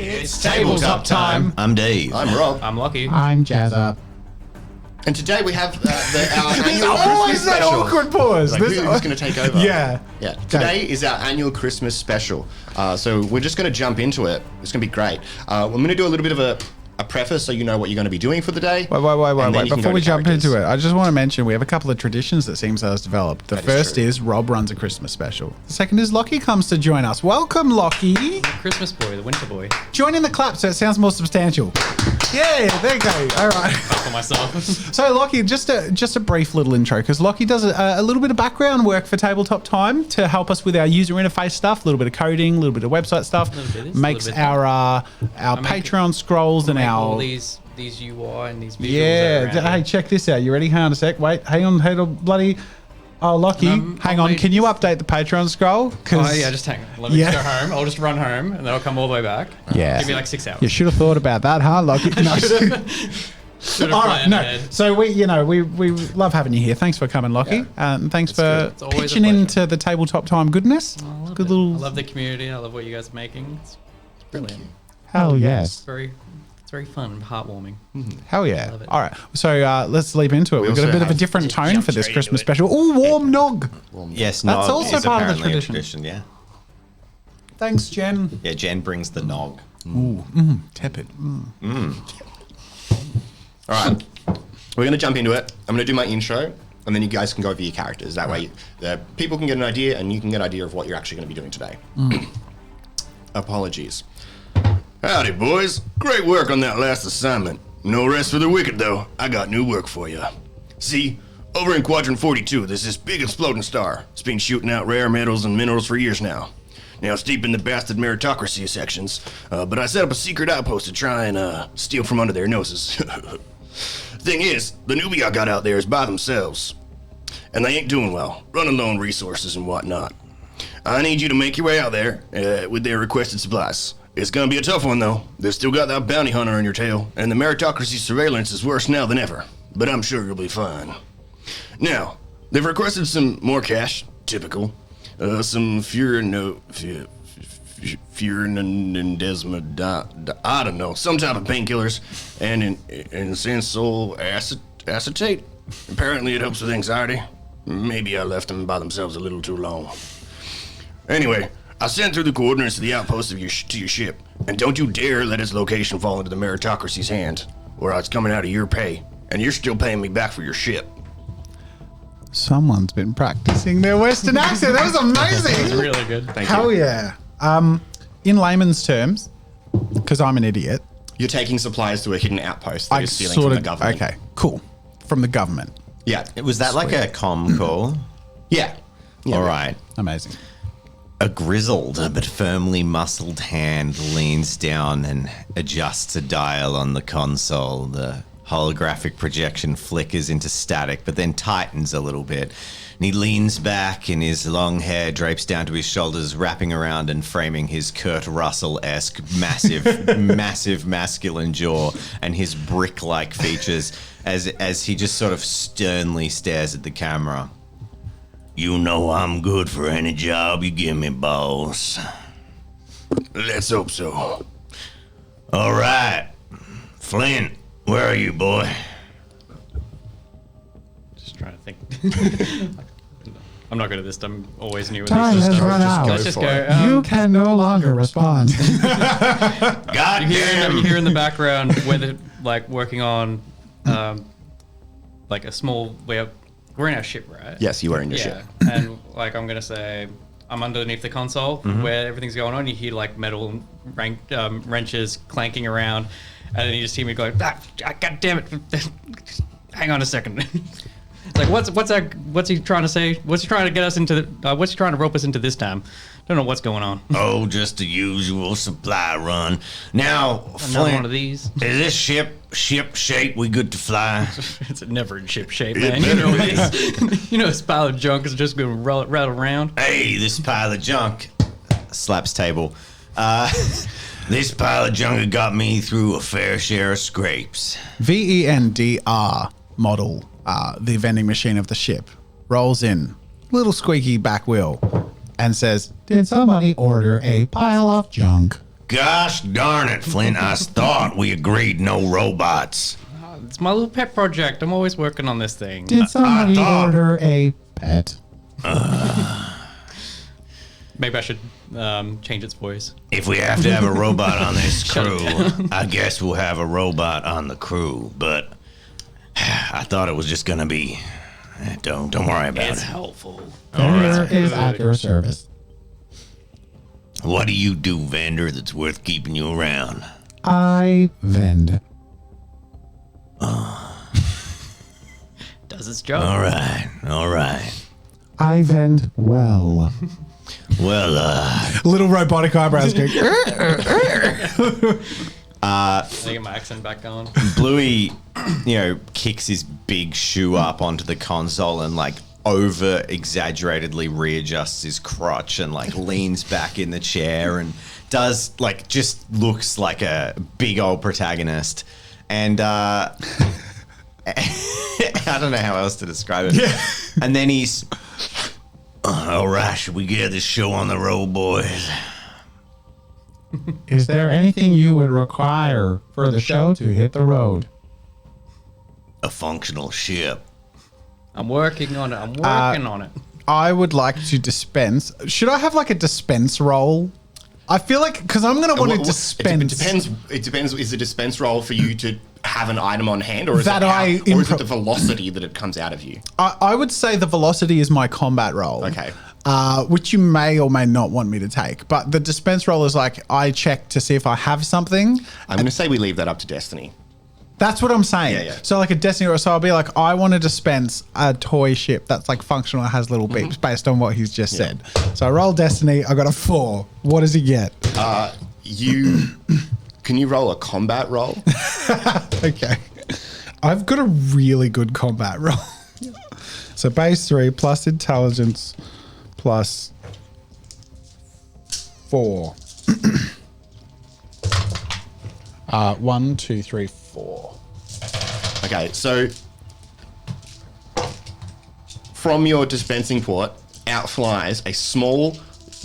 It's tabletop time. I'm Dave. I'm Rob. I'm Lucky. I'm Jazza. And today we have our There's annual always Christmas that special. awkward pause. Like, who's going to take over? Yeah. Yeah. Today is our annual Christmas special. So we're just going to jump into it. It's going to be great. I'm going to do a little bit of a preface so you know what you're going to be doing for the day. Wait. Before we jump into it, I just want to mention we have a couple of traditions that seems has developed. The first is Rob runs a Christmas special. The second is Lockie comes to join us. Welcome, Lockie. The Christmas boy, the winter boy. Join in the clap so it sounds more substantial. Yeah, there you go. All right. For myself. So, Lockie, just a brief little intro, because Lockie does a little bit of background work for Tabletop Time to help us with our user interface stuff, a little bit of coding, a little bit of website stuff. Makes our Patreon scrolls and all our... these UI and these visuals. Yeah. Hey, check this out. You ready? Hang on a sec. Wait. Hang on. Bloody... Oh, Lockie, hang on. Can you update the Patreon scroll? Oh, yeah, just hang on. Let me just go home. I'll just run home, and then I'll come all the way back. Yeah. Give me like 6 hours. You should have thought about that, huh, Lockie? No. Should've All right, planned no. ahead. So we love having you here. Thanks for coming, Lockie. Thanks for It's always a pitching pleasure. into the Tabletop Time goodness. I love Good it. little... I love the community. I love what you guys are making. It's brilliant. Hell yes. It's very fun and heartwarming. Hell yeah. Love it. All right. So let's leap into it. We've got a also bit of a have- different tone for this straight Christmas into it. special. Ooh, warm nog. Yes, That's nog also is part of the apparently a tradition. Yeah. Thanks, Jen. Yeah, Jen brings the nog. Tepid. All right. We're going to jump into it. I'm going to do my intro, and then you guys can go over your characters. That way, the people can get an idea, and you can get an idea of what you're actually going to be doing today. Apologies. Howdy, boys. Great work on that last assignment. No rest for the wicked, though. I got new work for you. See, over in Quadrant 42, there's this big exploding star. It's been shooting out rare metals and minerals for years now. Now, it's deep in the bastard meritocracy sections, but I set up a secret outpost to try and steal from under their noses. Thing is, the newbie I got out there is by themselves, and they ain't doing well, running low on resources and whatnot. I need you to make your way out there with their requested supplies. It's gonna be a tough one, though. They've still got that bounty hunter on your tail, and the meritocracy surveillance is worse now than ever, but I'm sure you'll be fine. Now, they've requested some more cash, typical. Some furin and desmod, I don't know, some type of painkillers, and insensol acetate. Apparently it helps with anxiety. Maybe I left them by themselves a little too long. Anyway, I sent through the coordinates to the outpost to your ship, and don't you dare let its location fall into the meritocracy's hand, or it's coming out of your pay, and you're still paying me back for your ship. Someone's been practicing their Western accent. That was amazing. It's really good. Thank Hell you. yeah. In layman's terms, because I'm an idiot, You're taking supplies to a hidden outpost that you're stealing from the government. Okay, cool. From the government. Yeah. Was that like a comm call? Yeah. All right. Amazing. A grizzled but firmly muscled hand leans down and adjusts a dial on the console. The holographic projection flickers into static, but then tightens a little bit. And he leans back, and his long hair drapes down to his shoulders, wrapping around and framing his Kurt Russell-esque massive masculine jaw and his brick-like features as he just sort of sternly stares at the camera. You know I'm good for any job you give me, boss. Let's hope so. All right. Flint, where are you, boy? Just trying to think. I'm not good at this. I'm always new with these Time has systems. run out. Let's just go. You can no longer respond. God damn. You hear in the background where they're like working on like a small. We're in our ship, right? Yes, you are in your ship. And like I'm gonna say, I'm underneath the console where everything's going on. You hear like metal wrenches clanking around, and then you just hear me going, God damn it! Hang on a second. It's like what's he trying to say? What's he trying to get us into? What's he trying to rope us into this time? Don't know what's going on. Oh, just the usual supply run. Now, Another Flint, one of these. is this ship shape? We good to fly? It's never in ship shape, man. You know this. You know this pile of junk is just going to rattle around. Hey, this pile of junk. Slaps table. This pile of junk got me through a fair share of scrapes. VENDR model, the vending machine of the ship, rolls in, little squeaky back wheel, and says, "Did somebody order a pile of junk?" Gosh darn it, Flint. I thought we agreed no robots. It's my little pet project. I'm always working on this thing. Did somebody thought- order a pet? Maybe I should change its voice. If we have to have a robot on this crew, I guess we'll have a robot on the crew. But I thought it was just gonna be. Don't worry about It's it. helpful. Vendor is at your service. What do you do, vendor, that's worth keeping you around? I vend. Does its job. All right. I vend well. Well, Little robotic eyebrows go. I get my accent back on. Bluey, kicks his big shoe up onto the console and over exaggeratedly readjusts his crotch and leans back in the chair and does just looks like a big old protagonist. And I don't know how else to describe it. Yeah. And then he's, all right, should we get this show on the road, boys? Is there anything you would require for the show to hit the road? A functional ship. I'm working on it. I would like to dispense. Should I have a dispense roll? I feel because I'm going to want to dispense. It depends. Is the dispense roll for you to have an item on hand, or is That it the velocity that it comes out of you? I would say the velocity is my combat roll. Okay. Which you may or may not want me to take. But the dispense roll is I check to see if I have something. I'm going to say we leave that up to Destiny. That's what I'm saying. Yeah, yeah. So a Destiny, so I'll be I want to dispense a toy ship that's functional, has little beeps based on what he's just said. So I roll Destiny, I got a 4. What does he get? Can you roll a combat roll? Okay. I've got a really good combat roll. So base 3 plus intelligence plus 4. 1, 2, 3, 4. Okay, so from your dispensing port, out flies a small,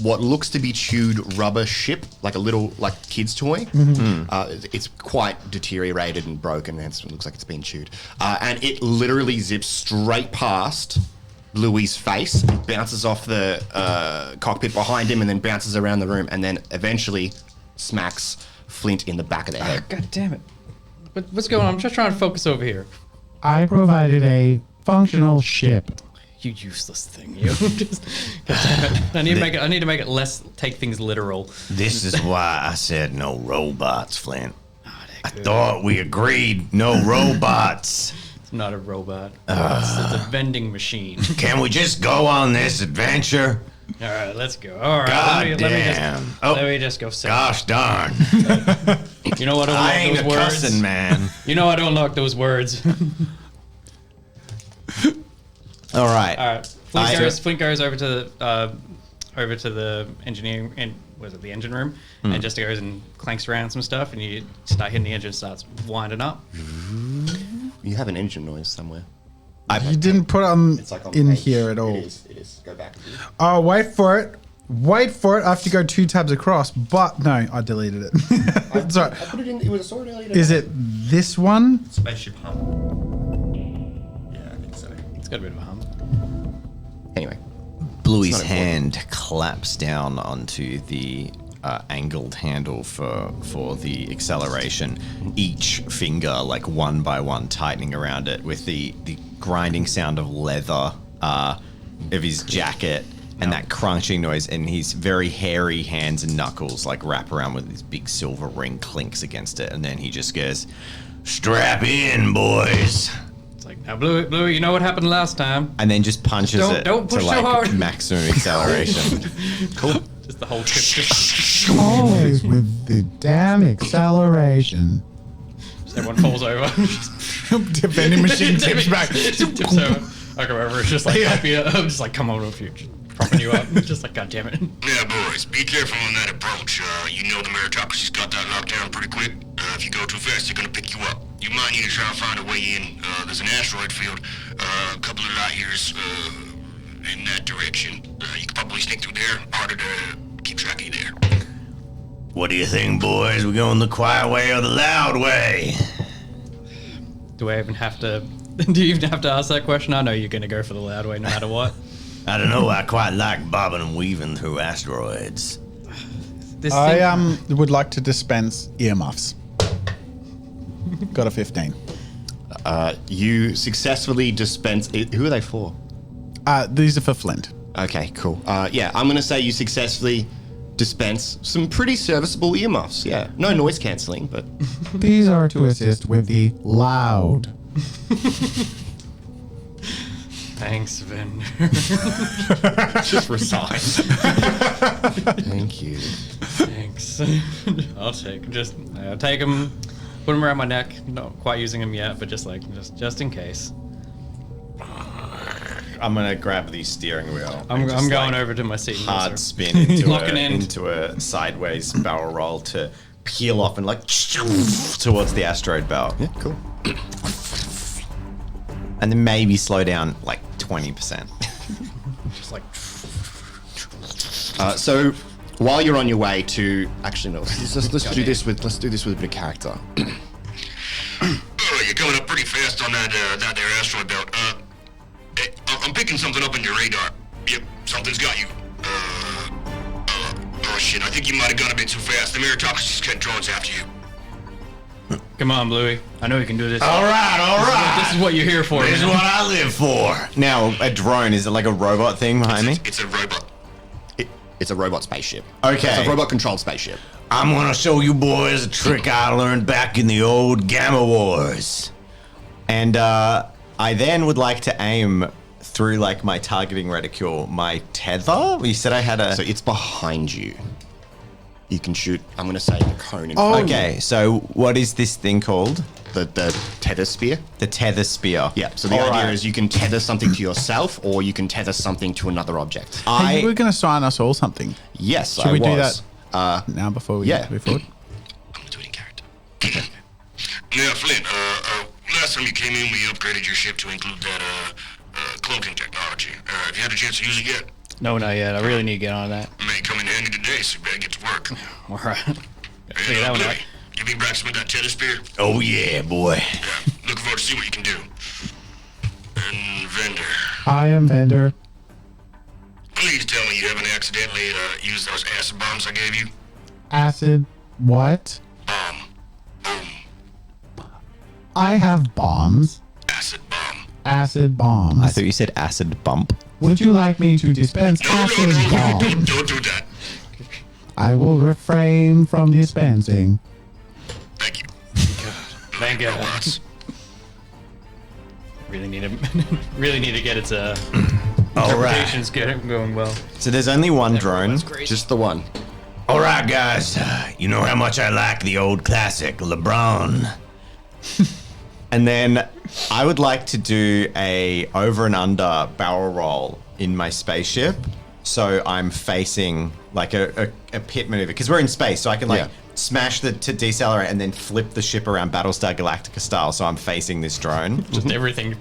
what looks to be chewed rubber ship, like a little kid's toy. It's quite deteriorated and broken, and it looks like it's been chewed. And it literally zips straight past Louis' face, and bounces off the cockpit behind him, and then bounces around the room, and then eventually smacks Flint in the back of the head. God damn it. What's going on? I'm just trying to focus over here. I provided a functional ship. You useless thing, you. God damn it. I need to make it less take things literal. This is why I said no robots, Flint. I thought we agreed no robots. It's not a robot. It's a vending machine. Can we just go on this adventure? All right, let's go. All right, God let me just go. Gosh darn. You know what? I ain't a words. cussing man. You know I don't like those words. All right. All right. Flint goes over to the engineering and was it the engine room, and just goes and clanks around some stuff, and you start hitting the engine, starts winding up. You have an engine noise somewhere. You didn't put it It's on in page. here at all. It is. Go back. Oh, wait for it. I have to go 2 tabs across, but no, I deleted it. Sorry. I put it in. It was a sword earlier. Is it this one? Spaceship hum? Yeah, I think so. It's got a bit of a hum. Anyway. Bluey's It's not important. hand claps down onto the angled handle for the acceleration. Each finger, one by one, tightening around it with the grinding sound of leather of his jacket and that crunching noise. And his very hairy hands and knuckles wrap around with his big silver ring clinks against it. And then he just goes, "Strap in, boys." It's like, now, Bluey, you know what happened last time? And then just punches it Don't push to so hard. maximum acceleration. Cool. Just the whole trip. Just Always with the damn acceleration. everyone falls over. Vending machine tips back. Tips over. I go over. It's just help you. I'm just come over to you. Just propping you up. Just God damn it. Yeah, boys, be careful on that approach. You know the meritocracy's got that locked down pretty quick. If you go too fast, they're gonna pick you up. You might need to try and find a way in. There's an asteroid field, a couple of light years in that direction. You could probably sneak through there. Harder to keep track of you there. What do you think, boys? We going the quiet way or the loud way? Do I even have to? Do you even have to ask that question? I know you're gonna go for the loud way no matter what. I don't know. I quite like bobbing and weaving through asteroids. I would like to dispense earmuffs. Got a 15. You successfully dispense. Who are they for? These are for Flint. Okay, cool. Yeah, I'm gonna say you successfully dispense some pretty serviceable earmuffs. Yeah, no noise cancelling, but These are to assist with the loud. Thanks, Vendor. just resign. Thank you. Thanks. I'll take them, put them around my neck. Not quite using them yet, but just in case. I'm gonna grab the steering wheel. I'm going over to my seat. And Hard also spin into locking in. into a sideways barrel roll to peel off and like towards the asteroid belt. Yeah, cool. And then maybe slow down like 20%. Just like So while you're on your way to, actually no, let's do this with a bit of character. You're coming up pretty fast on that there asteroid belt. I'm picking something up on your radar. Yep, something's got you. Oh shit, I think you might have gone a bit too fast. The meritocracy's got drones after you. come on, Bluey. I know you can do this. All right. This is what you're here for. This is man. what I live for. Now, a drone, is it like a robot thing behind me? It's a robot. It's a robot spaceship. Okay. It's a robot-controlled spaceship. I'm gonna show you boys a trick I learned back in the old Gamma Wars. And I then would like to aim through like my targeting reticule, my tether. You said I had a... So it's behind you. You can shoot, I'm going to say, the cone in front. Okay, so what is this thing called? The tether spear. The tether spear. Yeah, so the idea is you can tether something to yourself or you can tether something to another object. Hey, we're going to assign us all something. Yes, Should we do was. that now before we yeah. move forward? I'm gonna do it in character. Now, Flint, last time you came in, we upgraded your ship to include that, cloaking technology. Have you had a chance to use it yet? No, not yet. I really need to get on that. May come in handy today, so you better get to work. All right. Hey, Figure that one out. Bluey, you been back some of that tether spear? Oh yeah, boy. Yeah, looking forward to see what you can do. And Vendor, I am Vendor. please tell me you haven't accidentally used those acid bombs I gave you. Acid. What? Bomb. I have bombs. Acid bomb. Acid bombs. I thought you said acid bump. Would you like me to dispense acid bombs? Don't do that. I will refrain from dispensing. Thank you. Thank God. Robots. Really need to get its All interpretations right. going well. So there's only one drone. Just the one. All right, guys. You know how much I like the old classic LeBron. And then I would like to do a over and under barrel roll in my spaceship. So I'm facing like a pit maneuver because we're in space. So I can like smash to decelerate and then flip the ship around Battlestar Galactica style. So I'm facing this drone. Just everything.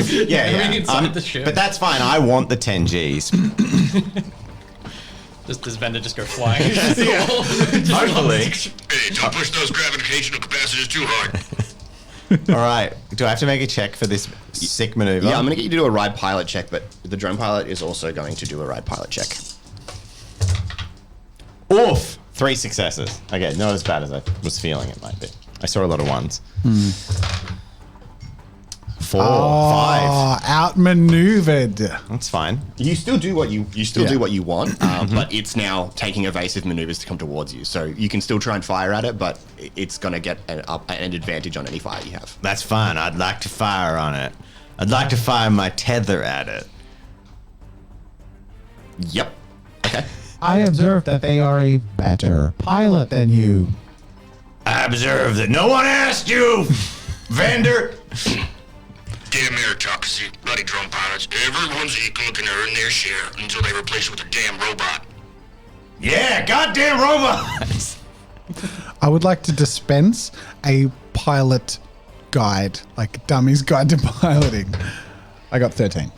Yeah. Inside the ship. But that's fine. I want the 10 Gs. Just this vendor just go flying. Hopefully. Hey, don't push those gravitational capacitors too hard. All right. Do I have to make a check for this sick maneuver? Yeah, I'm going to get you to do a ride pilot check, but the drone pilot is also going to do a ride pilot check. Oof! 3 successes. Okay, not as bad as I was feeling it might be. I saw a lot of ones. 4, 5. Outmaneuvered. That's fine. You still do what you do what you want, but it's now taking evasive maneuvers to come towards you. So you can still try and fire at it, but it's going to get an advantage on any fire you have. That's fine. I'd like to fire on it. I'd like to fire my tether at it. Yep. Okay. I observe that they are a better pilot than you. I observe that no one asked you, vendor. Damn meritocracy, bloody drone pilots. Everyone's equal and can earn their share until they replace it with a damn robot. Yeah, goddamn robots. I would like to dispense a pilot guide, like Dummy's Guide to Piloting. I got 13.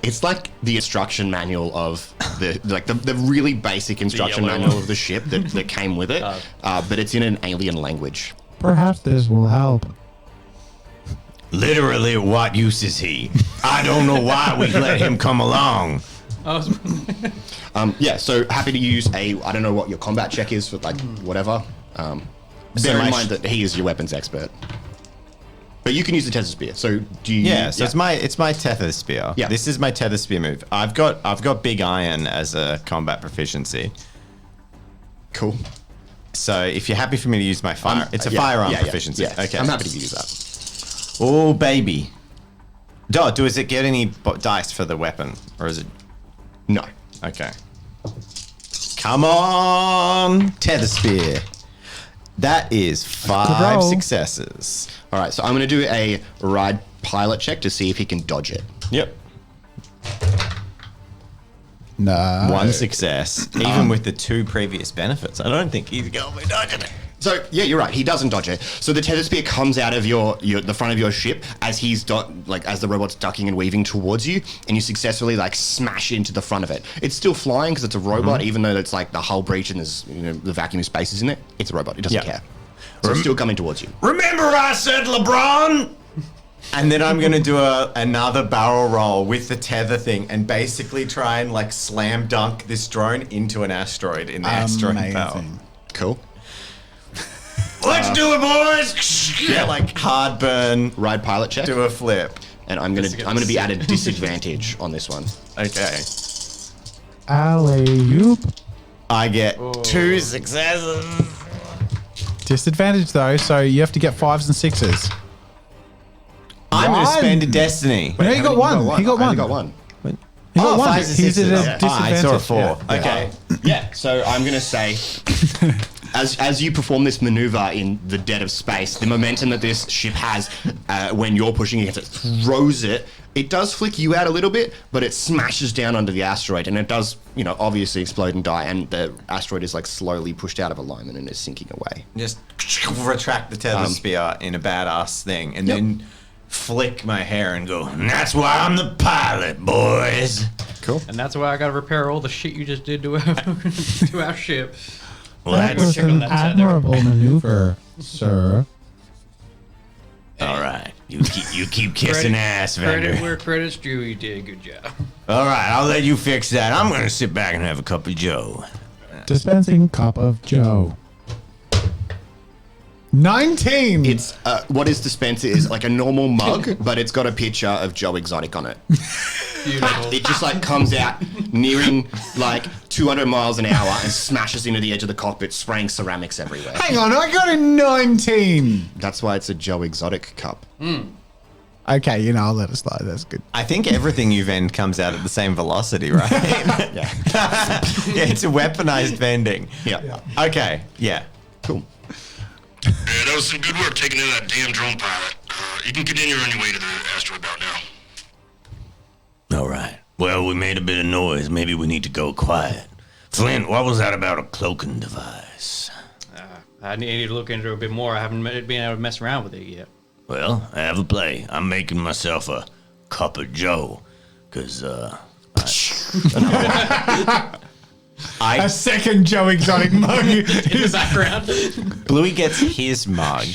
It's like the instruction manual of the really basic instruction yellow manual one. of the ship that came with it, but it's in an alien language. Perhaps this will help. Literally, what use is he? I don't know why we let him come along. Yeah, so happy to use I don't know what your combat check is for like whatever. Bear in mind that he is your weapons expert. But you can use the tether spear. So do you? Yeah, so it's my tether spear. Yeah. This is my tether spear move. I've got big iron as a combat proficiency. Cool. So if you're happy for me to use my fire, it's a firearm proficiency. Yeah. Okay. I'm happy to use that. Oh baby. Does it get any dice for the weapon, or is it? No. Okay. Come on, tether spear. That is 5 roll. successes. All right, so I'm going to do a ride pilot check to see if he can dodge it. Yep. No. 1 success, even with the 2 previous benefits. I don't think he's going to be dodging it. So yeah, you're right. He doesn't dodge it. So the tether spear comes out of the front of your ship as as the robot's ducking and weaving towards you, and you successfully like smash into the front of it. It's still flying because it's a robot, even though it's like the hull breach and there's the vacuum spaces in it. It's a robot. It doesn't care. So it's still coming towards you. Remember I said LeBron? And then I'm going to do another barrel roll with the tether thing and basically try and like slam dunk this drone into an asteroid in the asteroid belt. Amazing. Cool. Let's do it, boys! Yeah, like hard burn, Ride pilot check. do a flip. And I'm gonna be at a disadvantage on this one. Okay. Alley-oop. I get 2 successes. Disadvantage though, so you have to get 5s and 6s. I'm going to One. spend a destiny. No, you got one. He got I one. only got one. He got one. 5s and He's at 6s. a Oh, I disadvantage. saw a 4. Yeah. Okay. Yeah, so I'm gonna say, as you perform this maneuver in the dead of space, the momentum that this ship has when you're pushing against it throws it. It does flick you out a little bit, but it smashes down onto the asteroid, and it does, obviously explode and die. And the asteroid is like slowly pushed out of alignment and is sinking away. Just retract the tether spear in a badass thing, and then flick my hair and go, and that's why I'm the pilot, boys. Cool. And that's why I gotta repair all the shit you just did to our, to our ship. Well, That was check on an that tether. admirable maneuver, sir. all right. You keep kissing ass, Credit vendor. where credit's due, you did a good job. All right, I'll let you fix that. I'm going to sit back and have a cup of Joe. Dispensing cup of Joe. 19. It's what is dispensed is like a normal mug, but it's got a picture of Joe Exotic on it. Beautiful. It just like comes out nearing like 200 miles an hour and smashes into the edge of the cockpit, spraying ceramics everywhere. Hang on, I got a 19. That's why it's a Joe Exotic cup. Okay, I'll let it slide. That's good. I think everything you vend comes out at the same velocity, right? Yeah. Yeah, it's a weaponized vending. Yeah. Okay, yeah. Cool. Yeah, that was some good work taking in that damn drone pilot. You can continue on your way to the asteroid belt now. All right. Well, we made a bit of noise. Maybe we need to go quiet. Flint, what was that about a cloaking device? I need to look into it a bit more. I haven't been able to mess around with it yet. Well, have a play. I'm making myself a cup of Joe, because, A second Joe Exotic mug. In the background. Bluey gets his mug,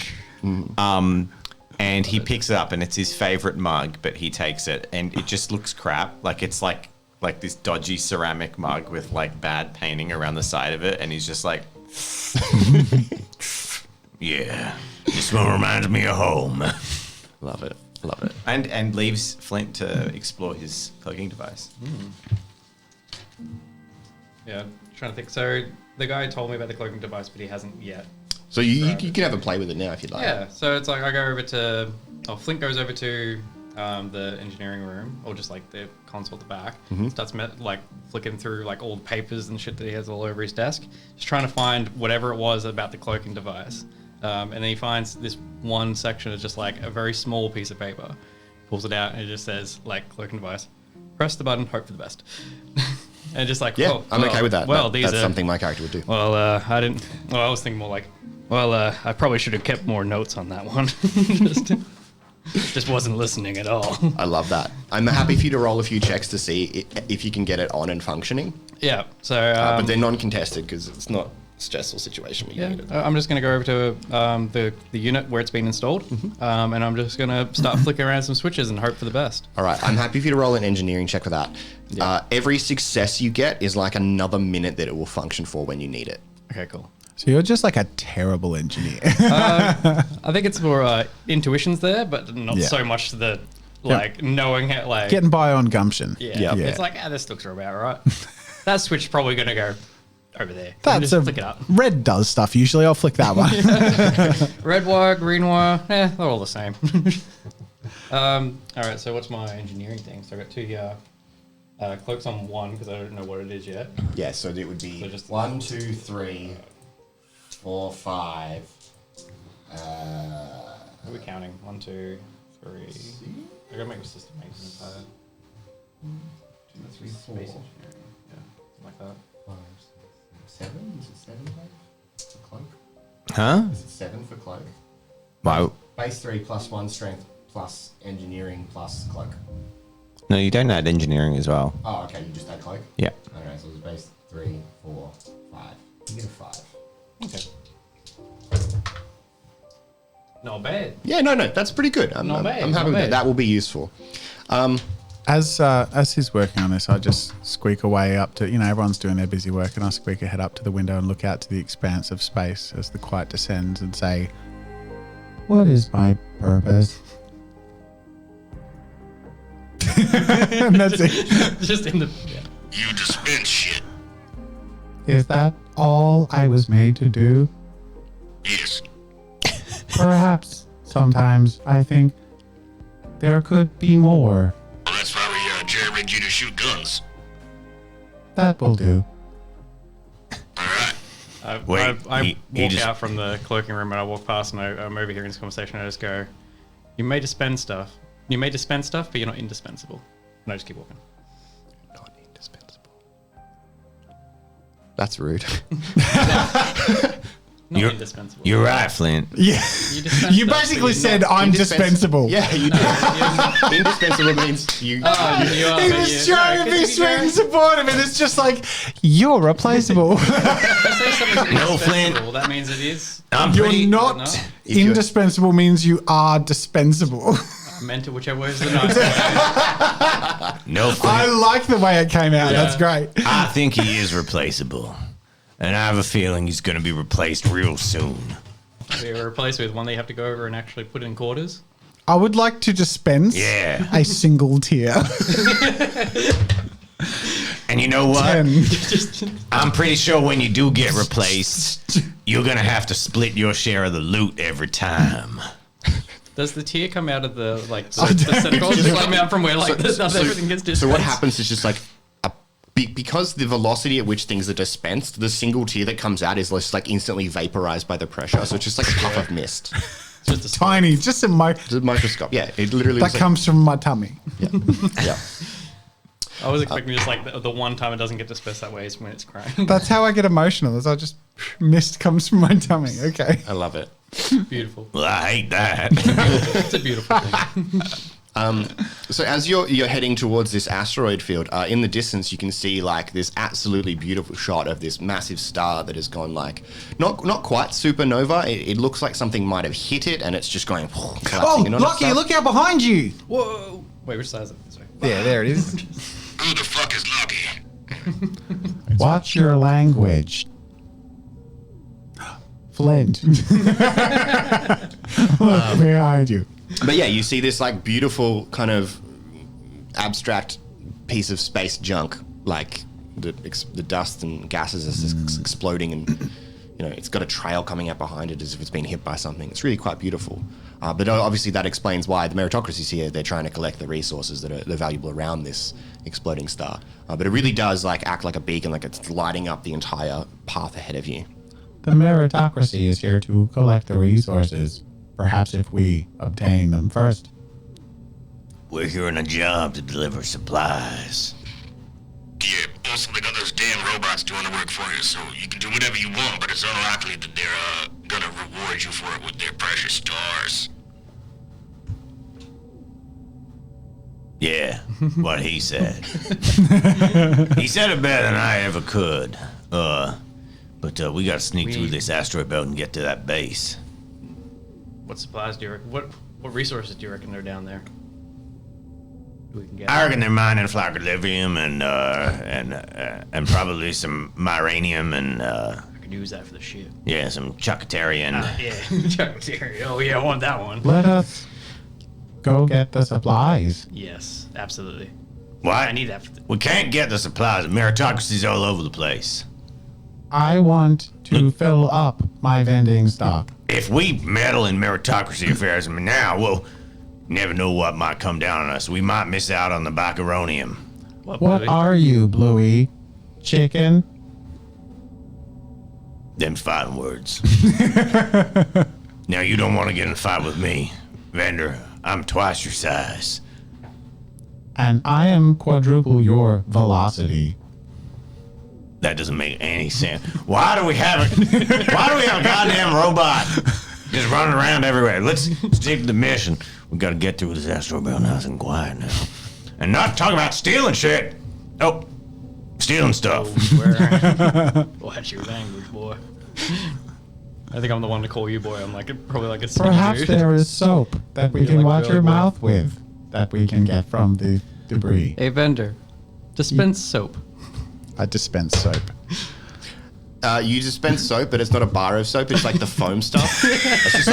and he picks it up, and it's his favorite mug, but he takes it, and it just looks crap. Like, it's like this dodgy ceramic mug with, like, bad painting around the side of it, and he's just like, yeah, this one reminds me of home. Love it. Love it. And leaves Flint to explore his cloaking device. Yeah, trying to think. So the guy told me about the cloaking device, but he hasn't yet. So you can have a play with it now if you'd like. Yeah, so it's like I go over to, Flint goes over to the engineering room, or just like the console at the back, starts flicking through like all the papers and shit that he has all over his desk, just trying to find whatever it was about the cloaking device. And then he finds this one section of just like a very small piece of paper, pulls it out, and it just says like cloaking device, press the button, hope for the best. And just like, Yeah, I'm okay with that. Well, That's something my character would do. Well, I didn't. Well, I was thinking more like, I probably should have kept more notes on that one. Just- Just wasn't listening at all. I love that. I'm happy for you to roll a few checks to see if you can get it on and functioning. Yeah. So, But they're non-contested because it's not a stressful situation. Where you need it. I'm just going to go over to the unit where it's been installed, and I'm just going to start flicking around some switches and hope for the best. All right, I'm happy for you to roll an engineering check for that. Yeah. Every success you get is like another minute that it will function for when you need it. Okay, cool. So you're just like a terrible engineer. I think it's more intuition's there, but not Yeah. so much the knowing how Getting by on gumption. Yeah. Yeah. It's like this looks about right. That switch is probably going to go over there. That's Just flick it up. red does stuff usually. I'll flick that one. Red wire, green wire, they're all the same. All right, so what's my engineering thing? So I got 2 cloaks on 1 because I don't know what it is yet. Yeah, so it would be So just- 1, 2, 3, 4, 5. What are we counting? 1, 2, 3. I gotta make a system maintenance higher. 2, 3, 4. Space engineering. Yeah, something like that. 5, 6, 7? Is it 7 for cloak? Huh? Is it 7 for cloak? Wow. Base 3 plus 1 strength plus engineering plus cloak. No, you don't add engineering as well. Oh, okay, you just add cloak? Yeah. Okay, so it's base 3, 4, 5. You get a 5. Okay. Not bad. Yeah, no, that's pretty good. I'm Not bad, happy not with that. bad. That will be useful. As he's working on this, I just squeak away up to, everyone's doing their busy work, and I squeak a head up to the window and look out to the expanse of space as the quiet descends and say, What is my purpose? and that's it. Just in the. Yeah. You dispense shit. Is that all I was made to do? Yes. Perhaps sometimes I think there could be more. Well, that's why we jerry-rigged you to shoot guns. That will do. All right. Wait, I he walk just- out from the cloaking room and I walk past and I'm overhearing this conversation and I just go, you may dispense stuff. You may dispense stuff, but you're not indispensable. And I just keep walking. Not indispensable. That's rude. Not You're- indispensable. You're right, Flint. Yeah. You dispense You stuff, basically but you're said, not- I'm dispensable. Yeah, you do. Indispensable means you. Oh, you are, He but was you- trying no, to 'cause be if you sweet go- and supportive, and it's just like, you're replaceable. if I say something's No, Flint. indispensable, that means it is. I'm You're pretty. not not. If you're- indispensable means you are dispensable. I meant it whichever way is the nice way. No, I Flint. like the way it came out. Yeah. That's great. I think he is replaceable. And I have a feeling he's going to be replaced real soon. We were replaced with one that you have to go over and actually put in quarters. I would like to dispense Yeah. a single tier. And you know what? 10. I'm pretty sure when you do get replaced, you're going to have to split your share of the loot every time. Does the tier come out of the I the don't set of cards? Just Does it come out from where so- everything gets dispensed? So what happens is just like because the velocity at which things are dispensed, the single tier that comes out is just like instantly vaporized by the pressure. So it's just like a puff of mist. It's just a Tiny, just a It's a microscope. Yeah, it literally. that was comes from my tummy. yeah. I was expecting just like the one time it doesn't get dispensed that way is when it's crying. That's how I get emotional. Is I just mist comes from my tummy. Okay. I love it. Beautiful. Well, I hate that. It's a beautiful thing. So as you're heading towards this asteroid field, in the distance you can see like this absolutely beautiful shot of this massive star that has gone like not quite supernova. It looks like something might have hit it and it's just going. Oh, collapsing in on Lucky, itself. look out behind you. Whoa! Wait, which side is it? This way. Yeah, there it is. Who the fuck is Lucky? Watch your language. Flint. Look behind you. But yeah, you see this like beautiful kind of abstract piece of space junk, like the dust and gases are just exploding, and it's got a trail coming out behind it as if it's been hit by something. It's really quite beautiful. But obviously that explains why the meritocracy's here. They're trying to collect the resources that are valuable around this exploding star. But it really does like act like a beacon, like it's lighting up the entire path ahead of you. The meritocracy is here to collect the resources. Perhaps if we obtain them first. We're here on a job to deliver supplies. Yeah, also they got those damn robots doing the work for you, so you can do whatever you want, but it's unlikely that they're gonna reward you for it with their precious stars. Yeah, what he said. He said it better than I ever could. But we gotta sneak through this asteroid belt and get to that base. What supplies do you reckon? What resources do you reckon are down there? We can get. I reckon they're mining flagolithium and probably some myranium and I could use that for the ship. yeah, some chuckatarian. Yeah, Chuck. Oh yeah, I want that one. Let us go get the supplies. Yes, absolutely. Why? I need that. We can't get the supplies. Meritocracy's all over the place. I want to fill up my vending stock. If we meddle in meritocracy affairs now, we'll never know what might come down on us. We might miss out on the bacaronium. What are you, Bluey? Chicken? Them fighting words. Now, you don't want to get in a fight with me. Vendor, I'm twice your size. And I am quadruple your velocity. That doesn't make any sense. Why do we have a goddamn robot just running around everywhere? Let's stick to the mission. We gotta get through this asteroid belt nice and quiet now. And not talk about stealing shit. Oh, stealing stuff. Watch your language, boy. I think I'm the one to call you boy. I'm like probably like a Perhaps dude. there is soap that we You're can like wash really your boy. mouth with that we can get from the debris. Hey vendor, dispense soap. I dispense soap. You dispense soap, but it's not a bar of soap. It's like the foam stuff. It's just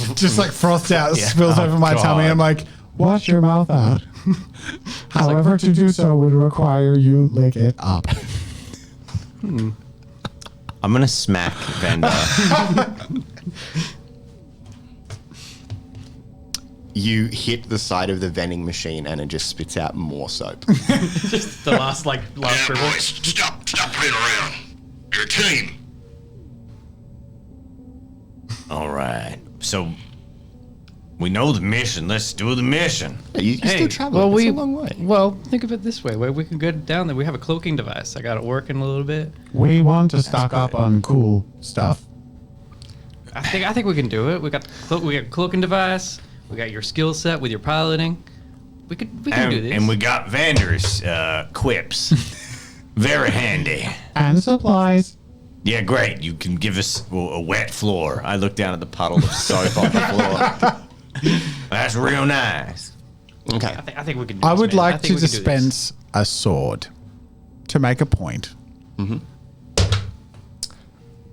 like, Just like frothed out, spills over my tummy. I'm like, Wash your mouth out. However, to do so would require you lick it up. I'm gonna smack Vendor. you hit the side of the vending machine and it just spits out more soap. Just the last Yeah, dribble. boys, stop playing around. You're a team. All right. So we know the mission. Let's do the mission. You still travel. It's a long way. Well, think of it this way: where we can go down there. We have a cloaking device. I got it working a little bit. We want to stock up on cool stuff. I think we can do it. We got a cloaking device. We got your skill set with your piloting. We can do this. And we got Vander's quips. Very handy. And supplies. Yeah, great. You can give us a wet floor. I look down at the puddle of soap on the floor. That's real nice. Okay. I think we can do I this, would man. like I think to we can do this. dispense a sword to make a point.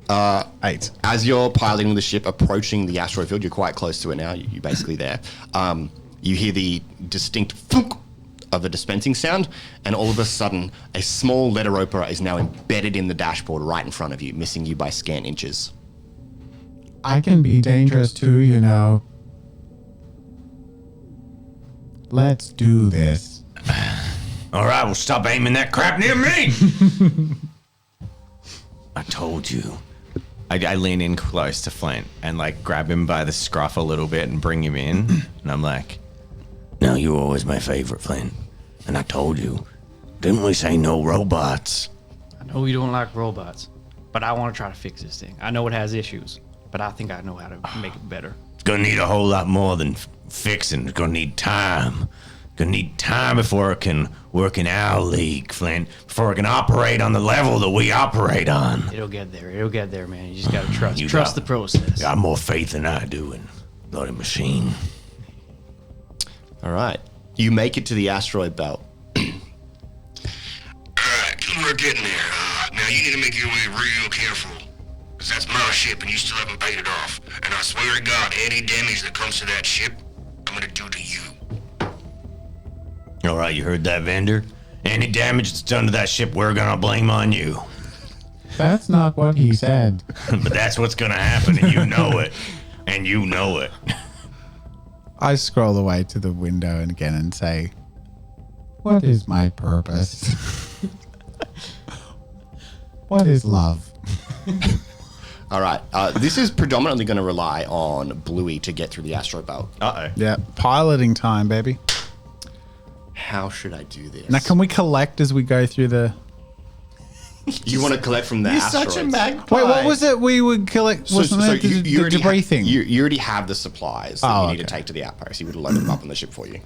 8. As you're piloting the ship approaching the asteroid field, you're quite close to it now. You're basically there. You hear the distinct thunk of a dispensing sound, and all of a sudden, a small letter opener is now embedded in the dashboard right in front of you, missing you by scant inches. I can be dangerous too, you know. Let's do this. All right, well, stop aiming that crap near me. I told you. I lean in close to Flint and like grab him by the scruff a little bit and bring him in. And I'm like, no, you were always my favorite, Flint. And I told you, didn't we say no robots? I know you don't like robots, but I want to try to fix this thing. I know it has issues, but I think I know how to make it better. It's gonna need a whole lot more than fixing. It's gonna need time. Gonna need time before it can work in our league, Flint. Before it can operate on the level that we operate on. It'll get there. It'll get there, man. You just gotta trust. You Trust got- the process. Got more faith than I do in bloody machine. All right. You make it to the asteroid belt. Alright, we're getting there. Now you need to make your way real careful. Because that's my ship and you still haven't paid it off. And I swear to God, any damage that comes to that ship, I'm gonna do to you. All right, you heard that, Vendor? Any damage that's done to that ship, we're gonna blame on you. That's not what he said. But that's what's gonna happen, and you know it. And you know it. I scroll away to the window and again and say, What is my purpose? What is love? All right. This is predominantly going to rely on Bluey to get through the asteroid belt. Uh-oh. yeah, piloting time, baby. How should I do this? Now, can we collect as we go through the... You want to collect from the asteroids? magpie. Wait, what was it we would collect? Wasn't it the already debris thing? You already have the supplies that Oh, you need to okay. take to the outpost. He would have loaded them up on the ship for you.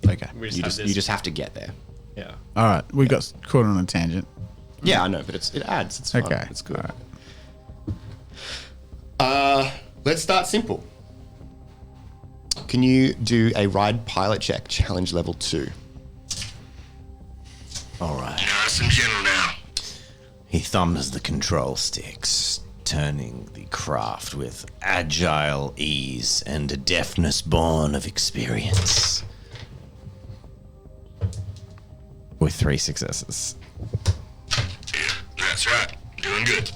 Okay. We You have just have to get there. Yeah. All right. We got caught on a tangent. Yeah, I know, but it adds. It's fun. Okay. It's good. All right. Let's start simple. Can you do a ride pilot check, challenge level 2? All right. Nice and gentle now. He thumbs the control sticks, turning the craft with agile ease and a deftness born of experience. With 3 successes. Yeah, that's right. Doing good.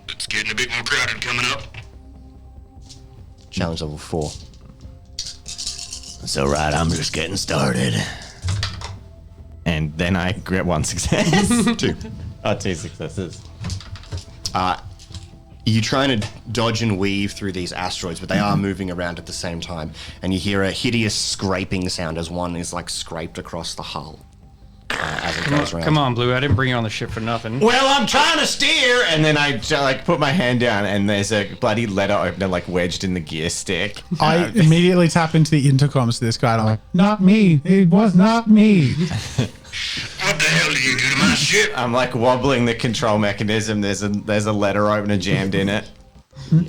It's getting a bit more crowded coming up. Challenge level 4. It's all right, I'm just getting started. And then I get 1 success. 2. 2 successes. You're trying to dodge and weave through these asteroids, but they are moving around at the same time. And you hear a hideous scraping sound as one is like scraped across the hull. As it goes around. Come on, Blue. I didn't bring you on the ship for nothing. Well, I'm trying to steer, and then I like put my hand down, and there's a bloody letter opener like wedged in the gear stick. I immediately tap into the intercoms to this guy, and I'm like, Not me. It was not me. What the hell did you do to my ship? I'm like wobbling the control mechanism. There's a letter opener jammed in it. There's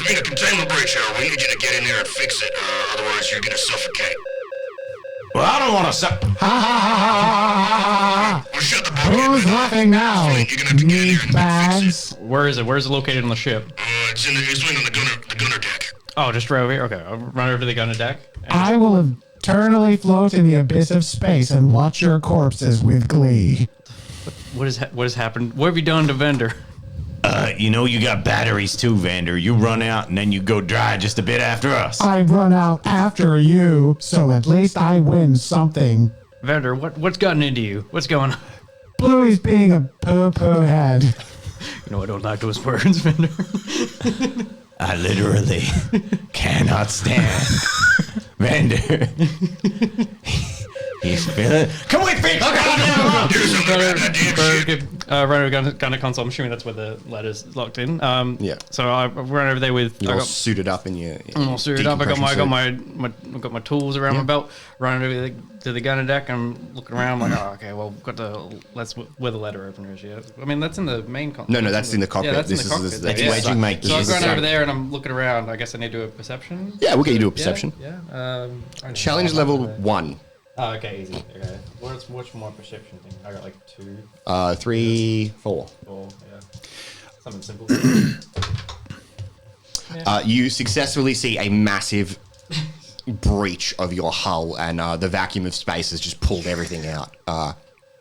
been a containment breach here. We need you to get in there and fix it. Otherwise, you're gonna suffocate. Well, I don't want to suck. Ha ha ha ha ha Well, shut the ha. boat. Who's laughing now? You're gonna have to get in Meat there and fix bags. Where is it? Where's it located on the ship? It's in the swing on the gunner deck. Oh, just right over here. Okay, I'll run over to the gunner deck. I will eternally float in the abyss of space and watch your corpses with glee. What has happened? What have you done to Vendor? You got batteries too, Vander. You run out and then you go dry just a bit after us. I run out after you, so at least I win something. Vendor, what's gotten into you? What's going on? Bluey's being a poo-poo head. You know I don't like those words, Vendor. I literally cannot stand Vander. He's feeling. Can we fix it? Do something about that damn ship. Run over gunner console. I'm assuming that's where the letter's locked in. Yeah. So I run over there with. You're I all got, suited up in your. I'm all suited up. I got decompression I've got my tools around my belt. Running over to the gunner deck. I'm looking around. I'm like, oh, okay. Well, that's where the letter opener is. Yeah. I mean, that's in the main cockpit. No, that's in the cockpit. Yeah, that's This in the is- cockpit. this is- yeah. wedging my So I've gears. gone over there and I'm looking around. I guess I need to do a perception. Yeah, we'll get you to a perception. Yeah. Challenge level 1. Oh, okay, easy. Okay. What's more perception thing? I got like 2, 3, 4. 4, yeah. Something simple. You successfully see a massive breach of your hull, and the vacuum of space has just pulled everything out.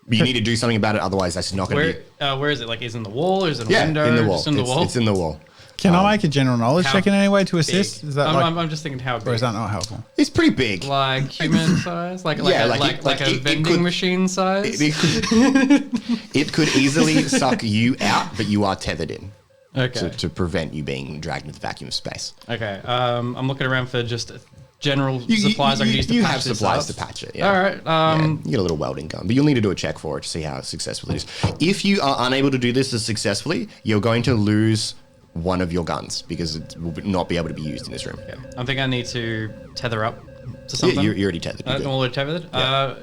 You need to do something about it, otherwise that's not going to be... Where is it? Like, is it in the wall or is it a Yeah, window? in the wall. Just in the wall? It's in the wall. can I make a general knowledge how check in any way to Big. assist? Is that like, I'm just thinking how big. or is that not helpful? It's pretty big. Like human size? Like Yeah, a, like like, it- like like a it vending could- machine size? It could easily suck you out, but you are tethered in Okay. to prevent you being dragged into the vacuum of space. Okay. I'm looking around for just general supplies I can use to you patch have this supplies up. to patch it. Yeah. All right. Yeah, you get a little welding gun, but you'll need to do a check for it to see how successful it is. If you are unable to do this as successfully, you're going to lose one of your guns because it will not be able to be used in this room. Yeah. I think I need to tether up to Yeah, something. you're already tethered. You're I'm good. already tethered.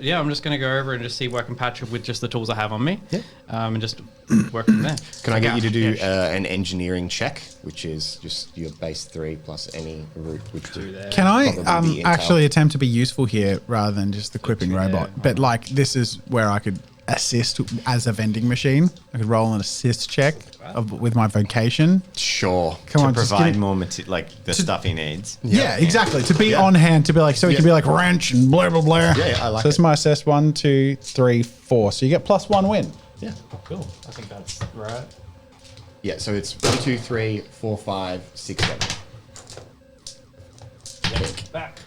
Yeah, I'm just going to go over and just see where I can patch it with just the tools I have on me. Yeah. And just work from there. Can I get you to do Yeah. an engineering check, which is just your base 3 plus any route which Do that. Can I Probably be intel. actually attempt to be useful here rather than just the quipping Yeah. robot? But like, this is where I could assist as a vending machine. I could roll an assist check with my vocation. Sure. Come To on, just provide give me- more like the stuff he needs. Yeah, exactly. To be on hand, to be like, so it can be like wrench and blah blah blah. Yeah, I like So it's it. my assess 1, 2, 3, 4. So you get +1 win. Yeah. Cool. I think that's right. Yeah, so it's 1, 2, 3, 4, 5, 6, 7. Back.